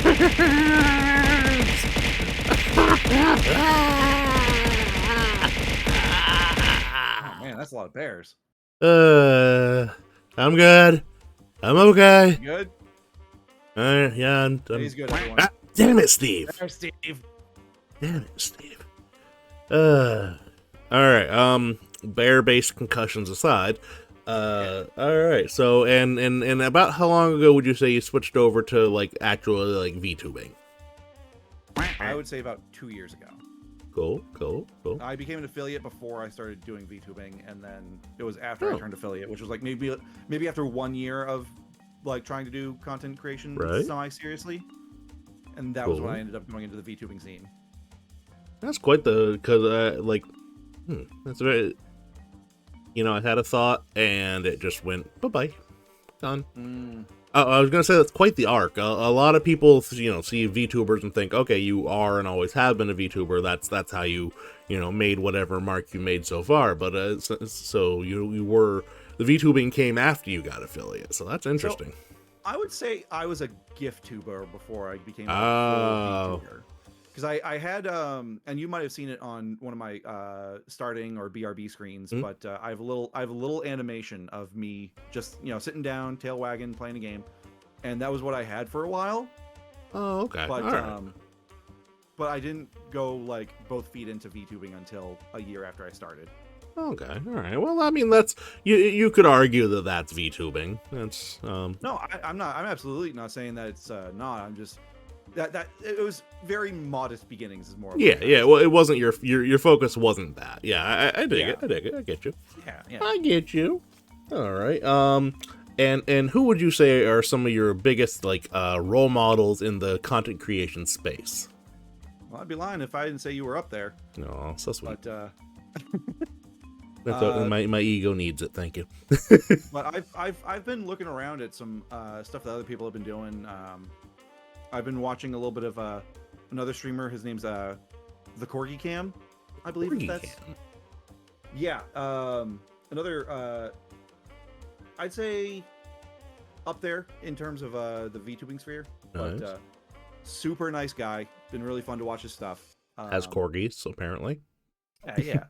Oh man, that's a lot of bears. I'm good. I'm okay. You good? Yeah, I'm He's good, everyone. Damn it, Steve. There's Steve. Damn it, Steve. All right. Bear-based concussions aside, All right. So, and about how long ago would you say you switched over to like actually like VTubing? I would say about 2 years ago. Cool. I became an affiliate before I started doing VTubing, and then it was after I turned affiliate, which was like maybe after 1 year of like trying to do content creation semi-seriously, and that was when I ended up going into the VTubing scene. That's quite the that's very. I had a thought and it just went bye-bye, done. I was gonna say that's quite the arc. A lot of people, see VTubers and think, okay, you are and always have been a VTuber. That's how you, made whatever mark you made so far. But so you were the VTubing came after you got affiliate. So that's interesting. So, I would say I was a GIF-tuber before I became a full VTuber. Because I had, and you might have seen it on one of my starting or BRB screens, but I have a little animation of me just sitting down, tail wagging, playing a game, and that was what I had for a while. Oh, okay. But but I didn't go like both feet into VTubing until a year after I started. Okay, all right. Well, I mean, that's you could argue that that's VTubing. That's No, I'm not. I'm absolutely not saying that it's not. I'm just. That it was very modest beginnings is more. Yeah. Well, it wasn't your focus wasn't that. Yeah, I dig it. I dig it. I get you. Yeah. I get you. All right. And who would you say are some of your biggest like role models in the content creation space? Well, I'd be lying if I didn't say you were up there. Oh, so sweet. But my ego needs it. Thank you. But I've been looking around at some stuff that other people have been doing. I've been watching a little bit of another streamer. His name's the Corgi Cam, I believe. Yeah. Another. I'd say up there in terms of the VTubing sphere. Nice. But super nice guy. Been really fun to watch his stuff. Has corgis apparently. Yeah.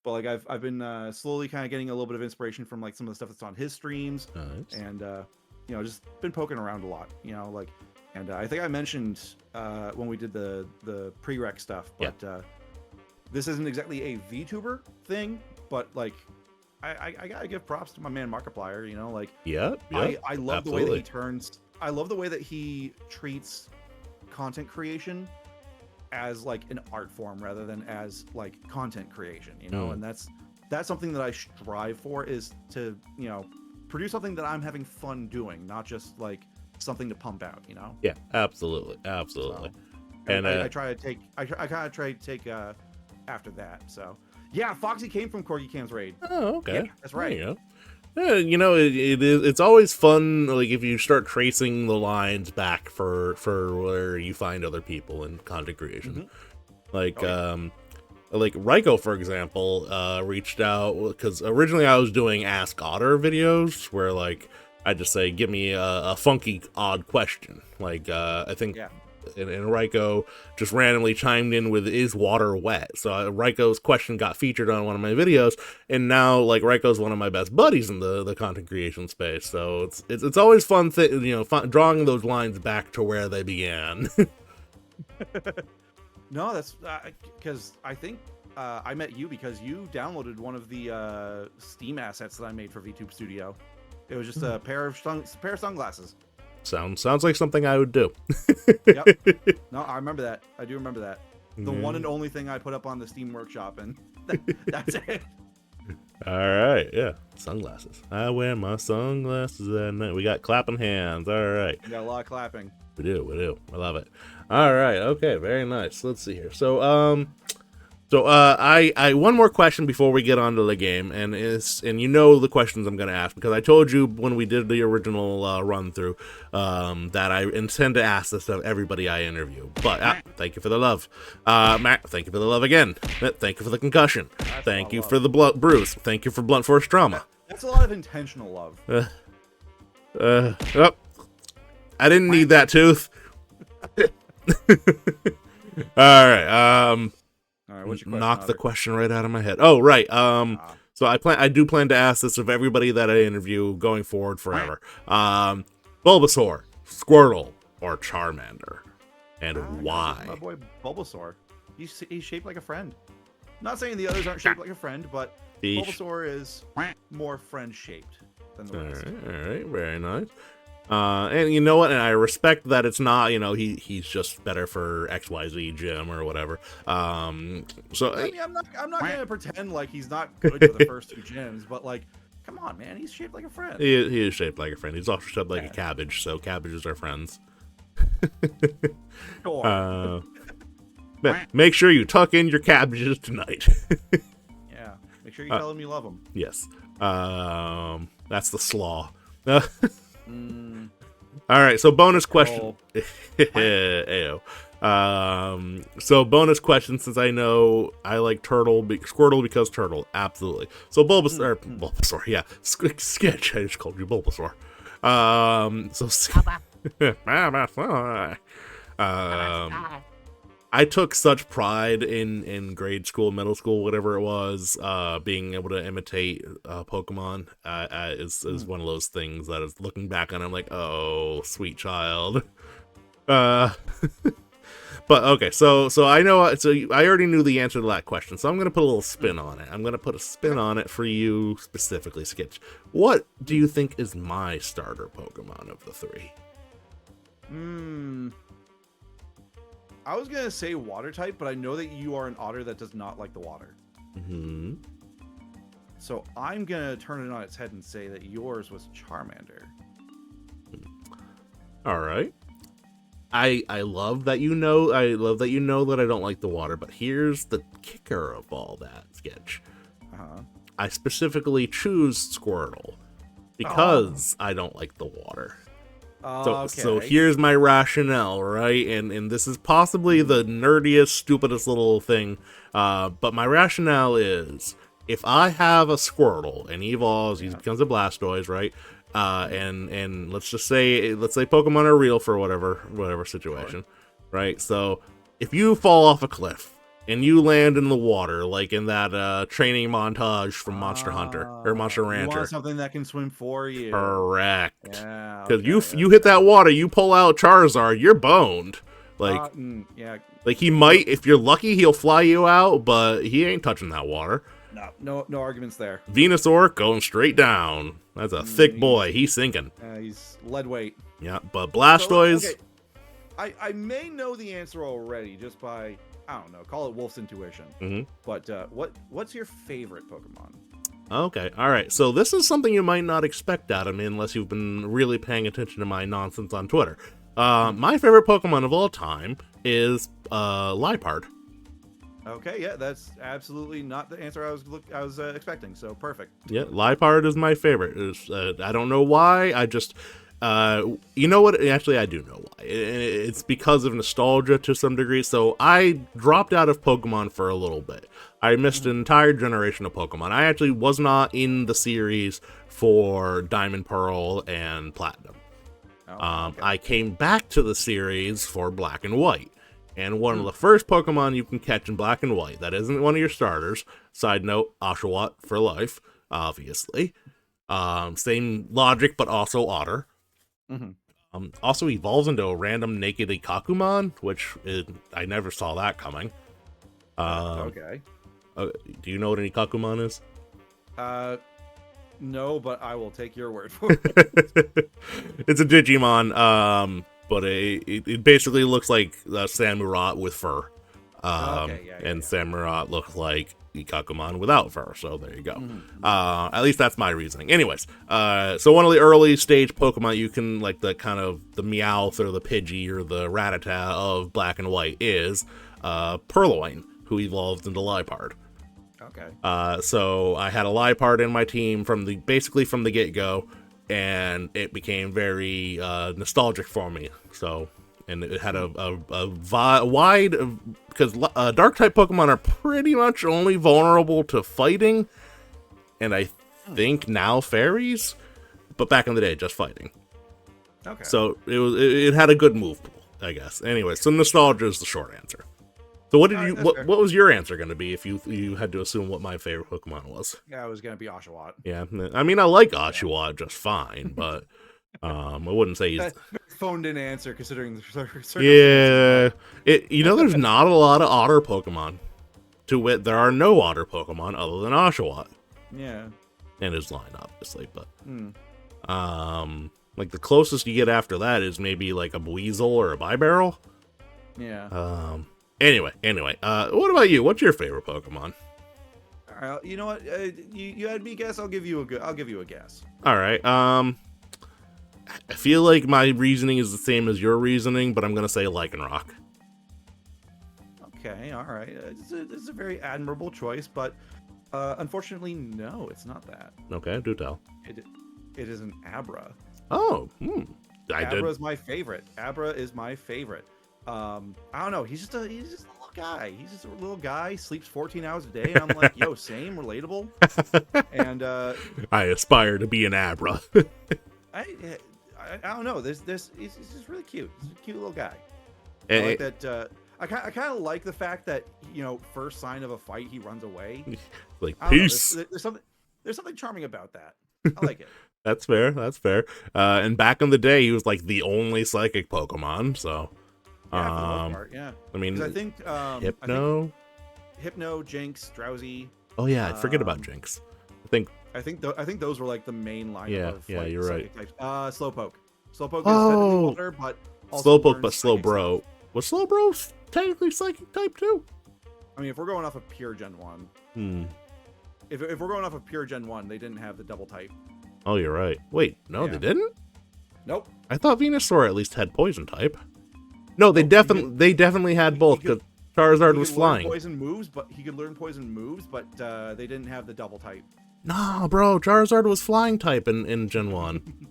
But like I've been slowly kind of getting a little bit of inspiration from like some of the stuff that's on his streams. Nice. And just been poking around a lot. And I think I mentioned when we did the prereq stuff, but this isn't exactly a VTuber thing, but like I gotta give props to my man Markiplier. I love the way that he turns. I love the way that he treats content creation as like an art form rather than as like content creation. And that's something that I strive for, is to produce something that I'm having fun doing, not just like something to pump out. Yeah, absolutely. So, and I try to take after that. So yeah, Foxy came from Corgi Cam's raid. Oh, okay. Yeah, that's right. There you go. It's always fun, like if you start tracing the lines back for where you find other people in content creation. Like Ryko, for example, reached out because originally I was doing Ask Otter videos where like I just say, give me a funky, odd question. Like, I think, and Ryko just randomly chimed in with, is water wet? So Ryko's question got featured on one of my videos, and now, like, Ryko's one of my best buddies in the content creation space. So it's always fun, drawing those lines back to where they began. No, that's because I think I met you because you downloaded one of the Steam assets that I made for VTube Studio. It was just a pair of sunglasses. Sounds like something I would do. Yep. No, I remember that. I do remember that. The one and only thing I put up on the Steam Workshop, and that's it. All right, yeah, sunglasses. I wear my sunglasses at night. We got clapping hands. All right. We got a lot of clapping. We do. I love it. All right. Okay. Very nice. Let's see here. So, I one more question before we get on to the game, and the questions I'm going to ask, because I told you when we did the original run through that I intend to ask this of everybody I interview. But thank you for the love, Matt. Thank you for the love again. Thank you for the concussion. Thank you for the bruise. Thank you for blunt force trauma. That's a lot of intentional love. Oh, I didn't need that tooth. All right. All right, what's your question? Knock the question right out of my head. Oh, right. So I do plan to ask this of everybody that I interview going forward forever. Bulbasaur, Squirtle, or Charmander, and why? My boy Bulbasaur. He's shaped like a friend. Not saying the others aren't shaped like a friend, but Bulbasaur is more friend-shaped than the rest. All right, very nice. And you know what? And I respect that it's not, he's just better for XYZ gym or whatever. So I mean, I'm not gonna pretend like he's not good for the first 2 gyms, but like, come on, man, he's shaped like a friend. he is shaped like a friend. He's also shaped like a cabbage, so cabbages are friends. Sure. Make sure you tuck in your cabbages tonight. Yeah, make sure you tell him you love him. Yes. That's the slaw. All right, so bonus question. Ayo. So bonus question, since I know I like Squirtle because Turtle, absolutely. So Bulbasaur, yeah, Skitch. I just called you Bulbasaur. I took such pride in grade school, middle school, whatever it was, being able to imitate Pokemon is one of those things that is looking back on. I'm like, oh, sweet child. But okay, so I know, so I already knew the answer to that question, so I'm gonna put a little spin on it. I'm gonna put a spin on it for you specifically, Skitch. What do you think is my starter Pokemon of the 3? I was gonna say water type, but I know that you are an otter that does not like the water. Mm-hmm. So I'm gonna turn it on its head and say that yours was Charmander. All right. I love that you know. I love that you know that I don't like the water. But here's the kicker of all that, Sketch. I specifically choose Squirtle because I don't like the water. So here's my rationale, right? And this is possibly the nerdiest, stupidest little thing. But my rationale is, if I have a Squirtle and he evolves, he becomes a Blastoise, right? And let's say Pokemon are real for whatever situation, right? So if you fall off a cliff and you land in the water, like in that training montage from Monster Hunter or Monster Rancher, you want something that can swim for you. Correct. Yeah. Because you hit that water, you pull out Charizard, you're boned. Like, like he might, if you're lucky, he'll fly you out, but he ain't touching that water. No arguments there. Venusaur going straight down. That's a thick boy. He's sinking. He's lead weight. Yeah, but Blastoise. So, okay. I may know the answer already just by, I don't know, call it Wolf's intuition. But what's your favorite Pokemon? Okay, all right. So this is something you might not expect out of me unless you've been really paying attention to my nonsense on Twitter. My favorite Pokemon of all time is Liepard. Okay, yeah, that's absolutely not the answer I was expecting. So perfect. Yeah, Liepard is my favorite. I don't know why. I just, you know what? Actually, I do know why. It's because of nostalgia to some degree. So I dropped out of Pokemon for a little bit. I missed an entire generation of Pokemon. I actually was not in the series for Diamond, Pearl, and Platinum. I came back to the series for Black and White. And one of the first Pokemon you can catch in Black and White, that isn't one of your starters. Side note, Oshawott for life, obviously. Same logic, but also Otter. Also evolves into a random naked Ikakumon, which I never saw that coming. Okay. Do you know what an Ikakumon is? No, but I will take your word for it. It's a Digimon, but it basically looks like Samurott with fur. And Samurott looks like Ikakumon without fur, so there you go. At least that's my reasoning. Anyways, so one of the early stage Pokemon you can, like the kind of the Meowth or the Pidgey or the Rattata of Black and White is Purloin, who evolved into Liepard. Okay. So I had a Liepard in my team basically from the get-go, and it became very nostalgic for me. So, and it had a wide, because dark type Pokemon are pretty much only vulnerable to fighting, and I think now fairies, but back in the day just fighting. Okay. So it had a good move pool, I guess. Anyway, so nostalgia is the short answer. So what was your answer going to be if you had to assume what my favorite Pokemon was? Yeah, it was going to be Oshawott. Yeah, I mean, I like Oshawott just fine, but I wouldn't say he's... phoned in answer considering the circumstances. Yeah, there's not a lot of Otter Pokemon. To wit, there are no Otter Pokemon other than Oshawott. Yeah. And his line, obviously, but Hmm. like the closest you get after that is maybe like a Weasel or a Bibarel. Yeah. Anyway, what about you? What's your favorite Pokemon? You know what? You had me guess. I'll give you a guess. All right. I feel like my reasoning is the same as your reasoning, but I'm gonna say Lycanroc. Okay. All right. It's a very admirable choice, but unfortunately, no, it's not that. Okay, do tell. It is an Abra. Oh, I Abra did. is my favorite. Abra is my favorite. I don't know. He's just a little guy. He's just a little guy. Sleeps 14 hours a day, and I'm like, yo, same, relatable. And I aspire to be an Abra. I don't know. He's just really cute. He's a cute little guy. I Eh, like that. I kind of like the fact that, you know, first sign of a fight, he runs away. like I don't know, peace. there's something charming about that. I like it. That's fair. That's fair. And back in the day, he was like the only psychic Pokemon. So, Yeah, for the most part, yeah. I mean, 'Cause I think Hypno. Hypno, Jinx, Drowsy. Oh yeah, I forget about Jinx. I think I think those were like the main line of yeah, like, you're right. types. Slowpoke. Slowpoke is technically Oh, water, but also Slowpoke, but learns psychic Slowbro. stuff. Was Slowbro technically psychic type too? I mean, if we're going off of pure Gen 1, if we're going off of pure Gen 1, they didn't have the double type. Oh, you're right. Wait, no, Yeah. they didn't. Nope. I thought Venusaur at least had poison type. No, they definitely had both because Charizard was flying. Poison moves, but he could learn poison moves, but they didn't have the double type. Nah, bro, Charizard was flying type in Gen 1.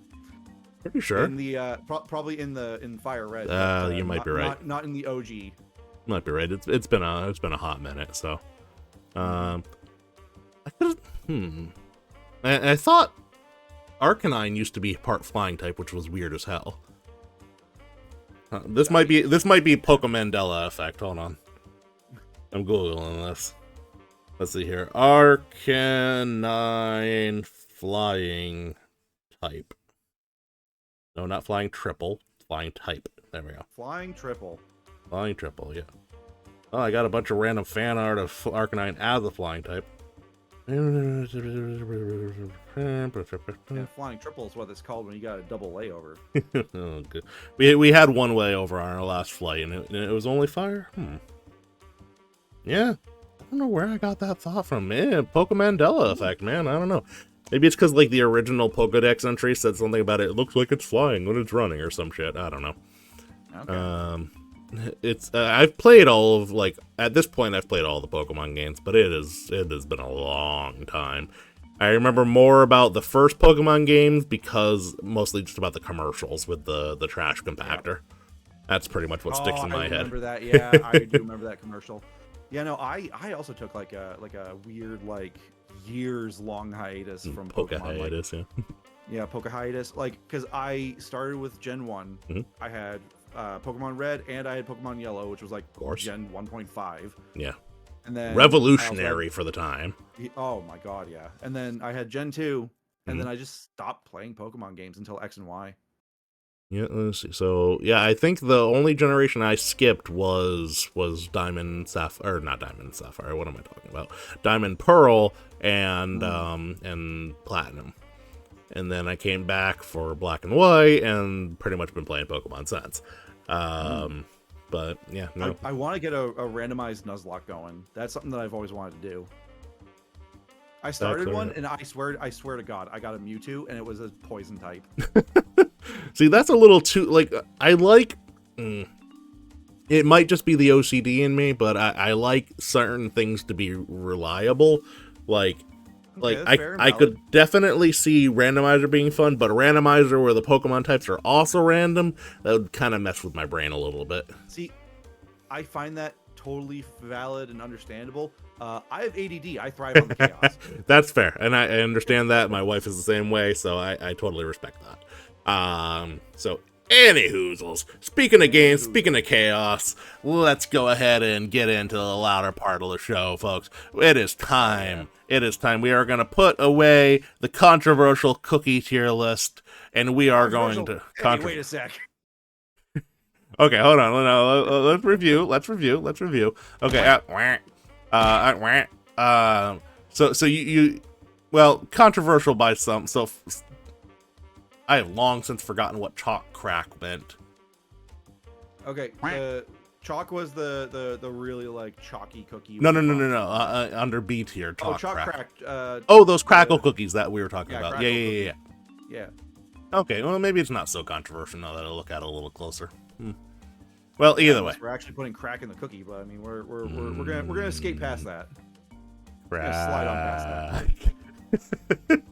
Pretty sure. In the probably in Fire Red. You might be right. Not in the OG. Might be right. It's been a hot minute, so I could I thought Arcanine used to be part flying type, which was weird as hell. This might be Pokemandela effect. Hold on. I'm googling this. Let's see here. Arcanine flying type. No, not flying triple. Flying type. There we go. Flying triple. Flying triple, yeah. Oh, I got a bunch of random fan art of Arcanine as a flying type. Yeah, flying triple is what it's called when you got a double layover. Oh, good. We had one layover on our last flight, and it was only fire? Yeah. I don't know where I got that thought from. Man, Pokemandela effect, man. I don't know. Maybe it's because, like, the original Pokedex entry said something about it looks like it's flying when it's running or some shit. I don't know. Okay. It's I've played all of, like, at this point I've played all the Pokemon games, but it has been a long time. I remember more about the first Pokemon games because mostly just about the commercials with the trash compactor. That's pretty much what sticks in my head. I remember that. Yeah, I do remember that commercial. Yeah, no, I also took like a weird like years long hiatus from Pokemon. Hiatus, yeah. Yeah, Poke hiatus. Like, because I started with Gen 1. I had Pokemon Red and I had Pokemon Yellow, which was like Gen 1.5. Yeah. And then revolutionary for the time. Oh my god, yeah. And then I had Gen 2, and then I just stopped playing Pokemon games until X and Y. Yeah, let's see. So, yeah, I think the only generation I skipped was Diamond Sapphire, or not Diamond Sapphire, what am I talking about? Diamond Pearl and Platinum. And then I came back for Black and White and pretty much been playing Pokemon since. But yeah, no. I want to get a randomized Nuzlocke going. That's something that I've always wanted to do. I started one, and I swear to God, I got a Mewtwo, and it was a poison type. See, that's a little too, like, I like, it might just be the OCD in me, but I like certain things to be reliable. Like I could definitely see randomizer being fun, but a randomizer where the Pokemon types are also random, that would kind of mess with my brain a little bit. See, I find that totally valid and understandable. I have ADD. I thrive on the chaos. That's fair, and I understand that. My wife is the same way, so I totally respect that. So anywhoozles, speaking of games, speaking of chaos, let's go ahead and get into the louder part of the show, folks. It is time. It is time. We are going to put away the controversial cookie tier list, and we are going to... Hey, wait a sec. Okay, hold on. No, let's review. Okay. So you Well, controversial by some. So I have long since forgotten what chalk crack meant. Okay, chalk was the really like chalky cookie. No. Under B tier, chalk chalk crack. cracked. Oh, those crackle cookies that we were talking yeah, about. crackle Yeah. Yeah. Okay, well, maybe it's not so controversial now that I look at it a little closer. Well, either way, We're actually putting crack in the cookie, but I mean, we're gonna skate past that. We're gonna slide on past that.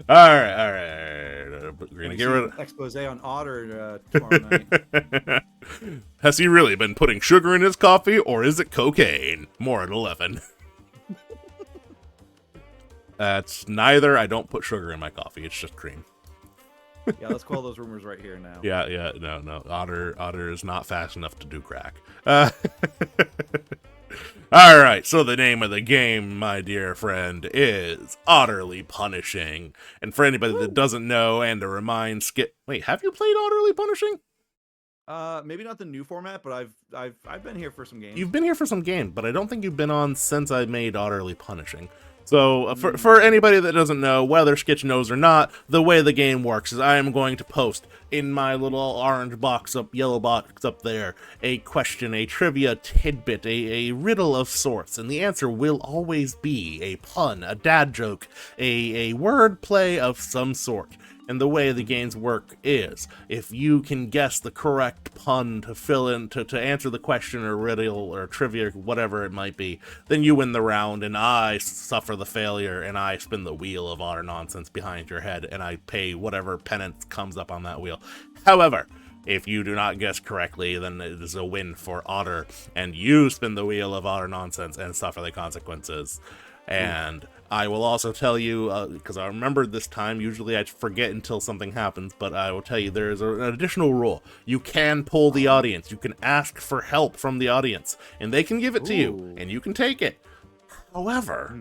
all right. We're gonna get rid of expose on Otter tomorrow night. Has he really been putting sugar in his coffee, or is it cocaine? More at 11. That's neither. I don't put sugar in my coffee. It's just cream. Yeah, let's call those rumors right here now. Yeah, no. Otter is not fast enough to do crack. All right, so the name of the game, my dear friend, is Otterly Punishing. And for anybody that doesn't know, and to remind Skit, wait, have you played Otterly Punishing? Maybe not the new format, but I've been here for some games. You've been here for some games, but I don't think you've been on since I made Otterly Punishing. So, for anybody that doesn't know, whether Skitch knows or not, the way the game works is I am going to post in my little orange box yellow box up there, a question, a trivia tidbit, a riddle of sorts, and the answer will always be a pun, a dad joke, a word play of some sort. And the way the games work is, if you can guess the correct pun to fill in, to answer the question or riddle or trivia, whatever it might be, then you win the round, and I suffer the failure, and I spin the wheel of Otter nonsense behind your head, and I pay whatever penance comes up on that wheel. However, if you do not guess correctly, then it is a win for Otter, and you spin the wheel of Otter nonsense and suffer the consequences. And I will also tell you, because I remember this time, usually I forget until something happens, but I will tell you there is an additional rule. You can poll the audience. You can ask for help from the audience, and they can give it to you, and you can take it. However,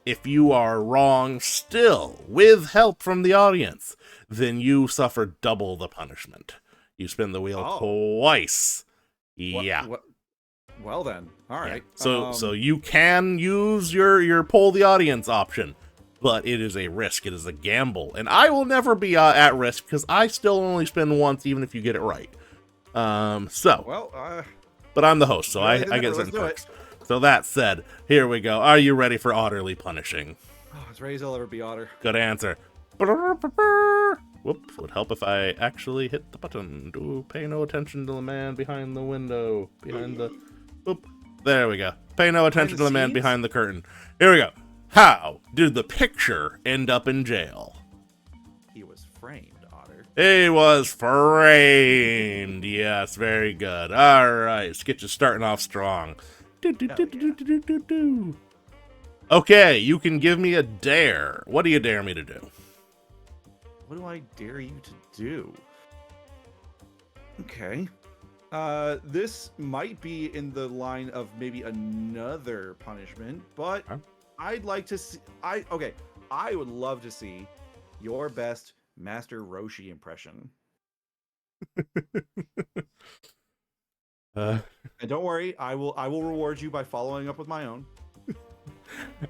if you are wrong still, with help from the audience, then you suffer double the punishment. You spin the wheel twice. Yeah. Well then, all right. Yeah. So you can use your poll the audience option, but it is a risk. It is a gamble, and I will never be at risk because I still only spin once, even if you get it right. But I'm the host, so I get certain perks. So that said, here we go. Are you ready for Otterly Punishing? Oh, as ready as I'll ever be, Otter. Good answer. Whoops, would help if I actually hit the button. Do pay no attention to the man behind the window. Boop. There we go. Pay no attention to the man behind the curtain. Here we go. How did the picture end up in jail? He was framed, Otter. He was framed. Yes, very good. All right, Skitch is starting off strong. Okay, you can give me a dare. What do you dare me to do? What do I dare you to do? Okay. This might be in the line of maybe another punishment, but I'd like to see. I would love to see your best Master Roshi impression. And don't worry, I will reward you by following up with my own.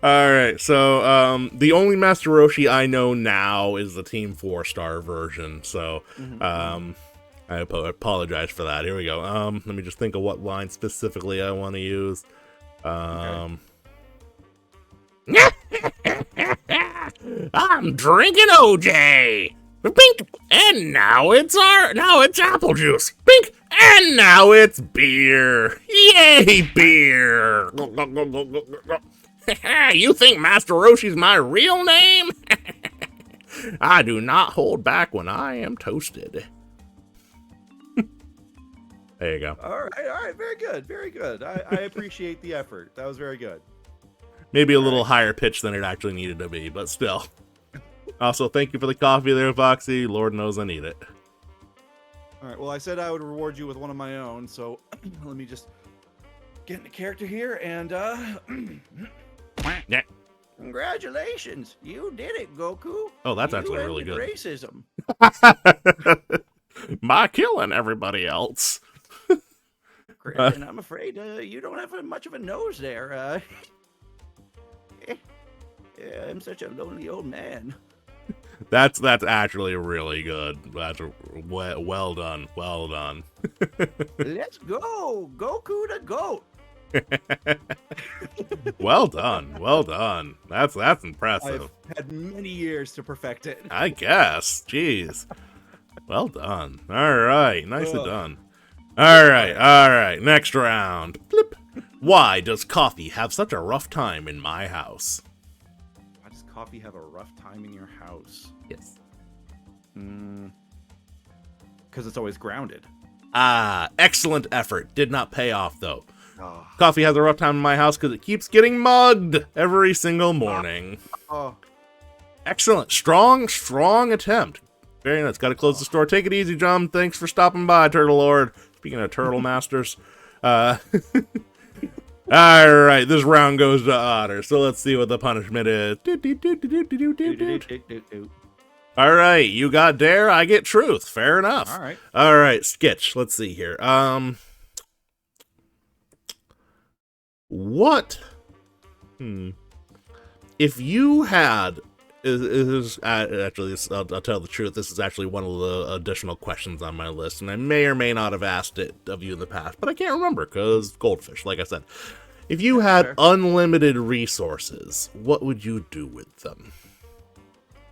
All right, so the only Master Roshi I know now is the Team 4-star version. So I apologize for that. Here we go. Let me just think of what line specifically I want to use. I'm drinking OJ. Bink, and now it's apple juice. Bink, and now it's beer. Yay, beer! You think Master Roshi's my real name? I do not hold back when I am toasted. There you go. All right, very good. I appreciate the effort. That was very good. Maybe a little higher pitch than it actually needed to be, but still. Also, thank you for the coffee there, Foxy. Lord knows I need it. All right, well, I said I would reward you with one of my own, so let me just get into character here, and yeah. Congratulations, you did it, Goku. Oh, that's actually really good. Racism. By killing everybody else. And I'm afraid you don't have much of a nose there. I'm such a lonely old man. That's actually really good. That's well done. Well done. Let's go, Goku the goat. Well done. Well done. That's impressive. I've had many years to perfect it. I guess. Jeez. Well done. All right. Nicely done. All right. Next round. Blip. Why does coffee have such a rough time in my house? Why does coffee have a rough time in your house? Yes. Because it's always grounded. Ah, excellent effort. Did not pay off, though. Oh. Coffee has a rough time in my house because it keeps getting mugged every single morning. Oh. Excellent. Strong attempt. Very nice. Got to close the store. Take it easy, John. Thanks for stopping by, Turtle Lord. Speaking of Turtle Masters. Alright, this round goes to Otter. So let's see what the punishment is. Alright, you got dare, I get truth. Fair enough. Alright, Skitch. Let's see here. What? If you had... actually, I'll tell the truth, this is actually one of the additional questions on my list, and I may or may not have asked it of you in the past, but I can't remember, because goldfish, like I said. If you had unlimited resources, what would you do with them?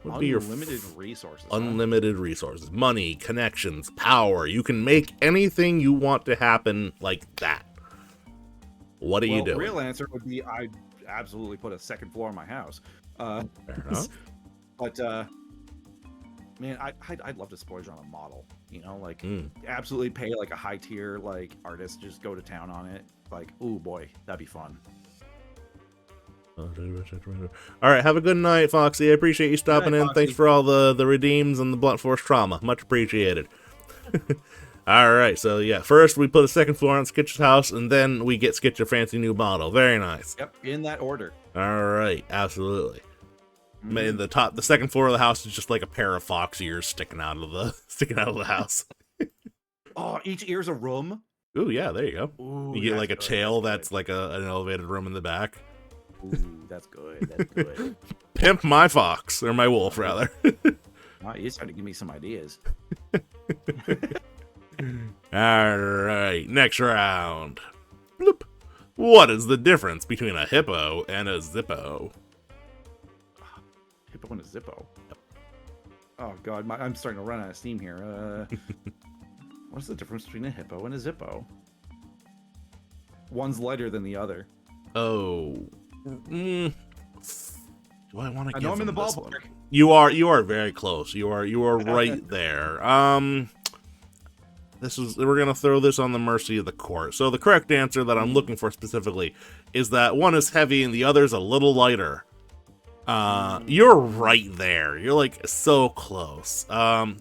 What would be your resources? Unlimited resources. Money, connections, power. You can make anything you want to happen like that. What are you doing? The real answer would be I'd absolutely put a second floor in my house. Fair enough. But man, I'd love to splurge on a model. You know, like absolutely pay like a high tier like artist, just go to town on it. Like, oh boy, that'd be fun. All right, have a good night, Foxy. I appreciate you stopping in. Foxy. Thanks for all the redeems and the blunt force trauma. Much appreciated. All right, so yeah, first we put a second floor on Skitch's house, and then we get Skitch a fancy new model. Very nice. Yep, in that order. All right, absolutely. The second floor of the house is just like a pair of fox ears sticking out of the house. Oh, each ear's a room. Ooh, yeah, there you go. Ooh, you get like a tail that's like an elevated room in the back. Ooh, that's good. That's good. Pimp my fox, or my wolf, rather. Wow, you're starting to give me some ideas. All right, next round. Bloop. What is the difference between a hippo and a zippo? Hippo and a zippo? Oh, God, I'm starting to run out of steam here. What's the difference between a hippo and a zippo? One's lighter than the other. Oh. Do I want to? I know I'm in the ballpark. You are very close. You are right there. We're gonna throw this on the mercy of the court. So the correct answer that I'm looking for specifically is that one is heavy and the other's a little lighter. You're right there. You're like so close.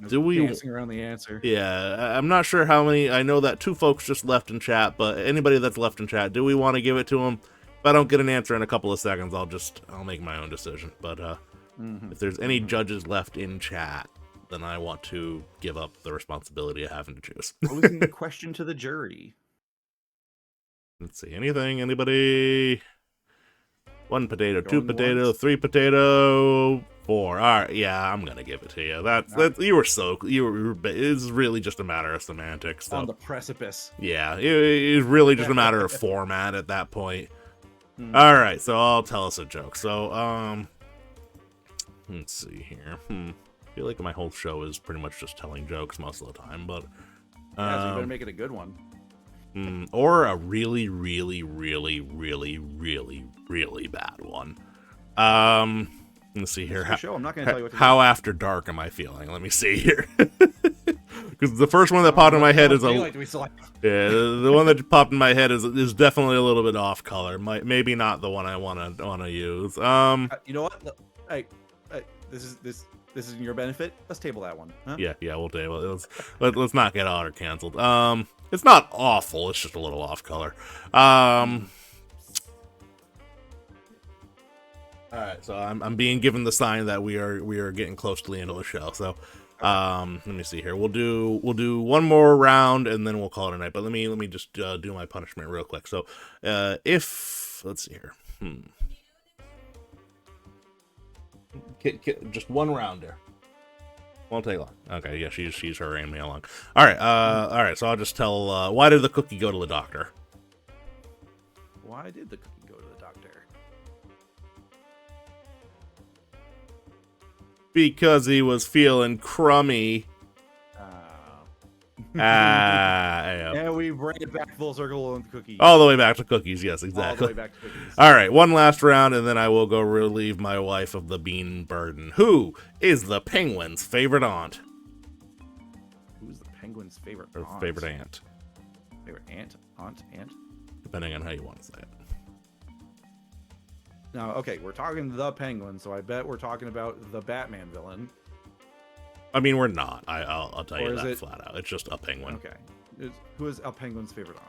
Do we dancing around the answer? Yeah, I'm not sure how many. I know that 2 folks just left in chat, but anybody that's left in chat, do we want to give it to them? If I don't get an answer in a couple of seconds, I'll make my own decision. But if there's any judges left in chat, then I want to give up the responsibility of having to choose. Posing the question to the jury. Let's see. Anything? Anybody? 1 potato, 2 potato, 3 potato, 4. All right, yeah, I'm gonna give it to you. That's it's really just a matter of semantics. So. On the precipice. Yeah, it's really just a matter of format at that point. All right, so I'll tell us a joke. So, let's see here. I feel like my whole show is pretty much just telling jokes most of the time, but yeah, so you better make it a good one. Or a really, really, really, really, really, really bad one. Let's see here. I'm not gonna tell you what to how after dark am I feeling? Let me see here. Because the first one that popped in my head is the one that popped in my head is definitely a little bit off color. Maybe not the one I wanna use. You know what? Hey, this is in your benefit. Let's table that one. Huh? Yeah, we'll table it. Let's not get Otter canceled. It's not awful. It's just a little off color. All right, so I'm being given the sign that we are getting close to the end of the show. So, let me see here. We'll do one more round and then we'll call it a night. But let me just do my punishment real quick. So, let's see here. Just one rounder. Won't take long. Okay, yeah, she's hurrying me along. All right. So I'll just tell. Why did the cookie go to the doctor? Why did the cookie go to the doctor? Because he was feeling crummy. Yeah. And we bring it back full circle on the cookies. All the way back to cookies. Yes, exactly. All the way back to cookies. All right, one last round, and then I will go relieve my wife of the bean burden. Who is the penguin's favorite aunt? Who's the penguin's favorite Or aunt? favorite aunt? Favorite aunt? Aunt? Depending on how you want to say it. Now, okay, we're talking the penguin, so I bet we're talking about the Batman villain. I mean, we're not. I'll tell Or you is that it- flat out. It's just a penguin. Okay. Who is a penguin's favorite aunt?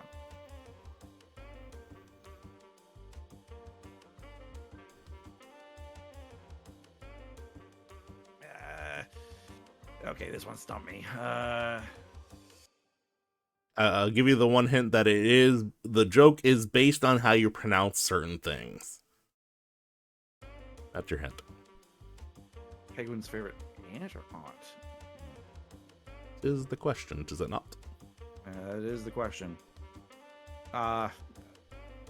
Okay, this one stumped me. I'll give you the one hint that the joke is based on how you pronounce certain things. That's your hint. Penguin's favorite aunt or aunt? Is the question, is it not? That is the question. I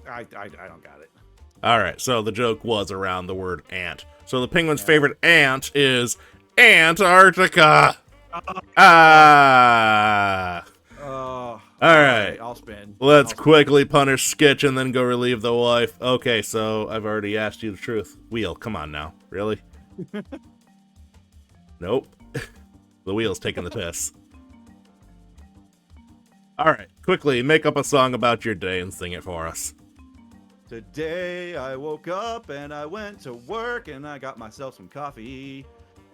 don't got it. All right, so the joke was around the word ant. So the penguin's favorite ant is Antarctica. All right. I'll spin. Let's quickly punish Skitch and then go relieve the wife. Okay, so I've already asked you the truth. Wheel, come on now. Really? Nope. The wheel's taking the piss. All right, quickly make up a song about your day and sing it for us. Today I woke up and I went to work and I got myself some coffee.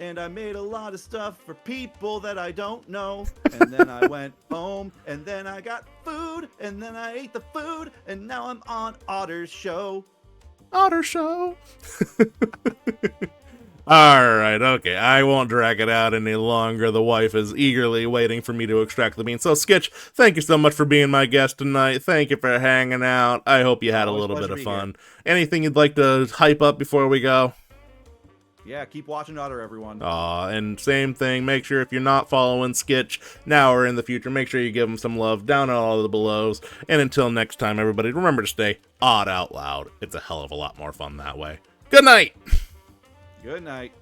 And I made a lot of stuff for people that I don't know. And then I went home and then I got food and then I ate the food and now I'm on Otter's show. Otter show. All right, okay. I won't drag it out any longer. The wife is eagerly waiting for me to extract the bean. So, Skitch, thank you so much for being my guest tonight. Thank you for hanging out. I hope you had a little bit of fun. Anything you'd like to hype up before we go? Yeah, keep watching Otter, everyone. And same thing. Make sure if you're not following Skitch now or in the future, make sure you give him some love down in all of the belows. And until next time, everybody, remember to stay odd out loud. It's a hell of a lot more fun that way. Good night. Good night.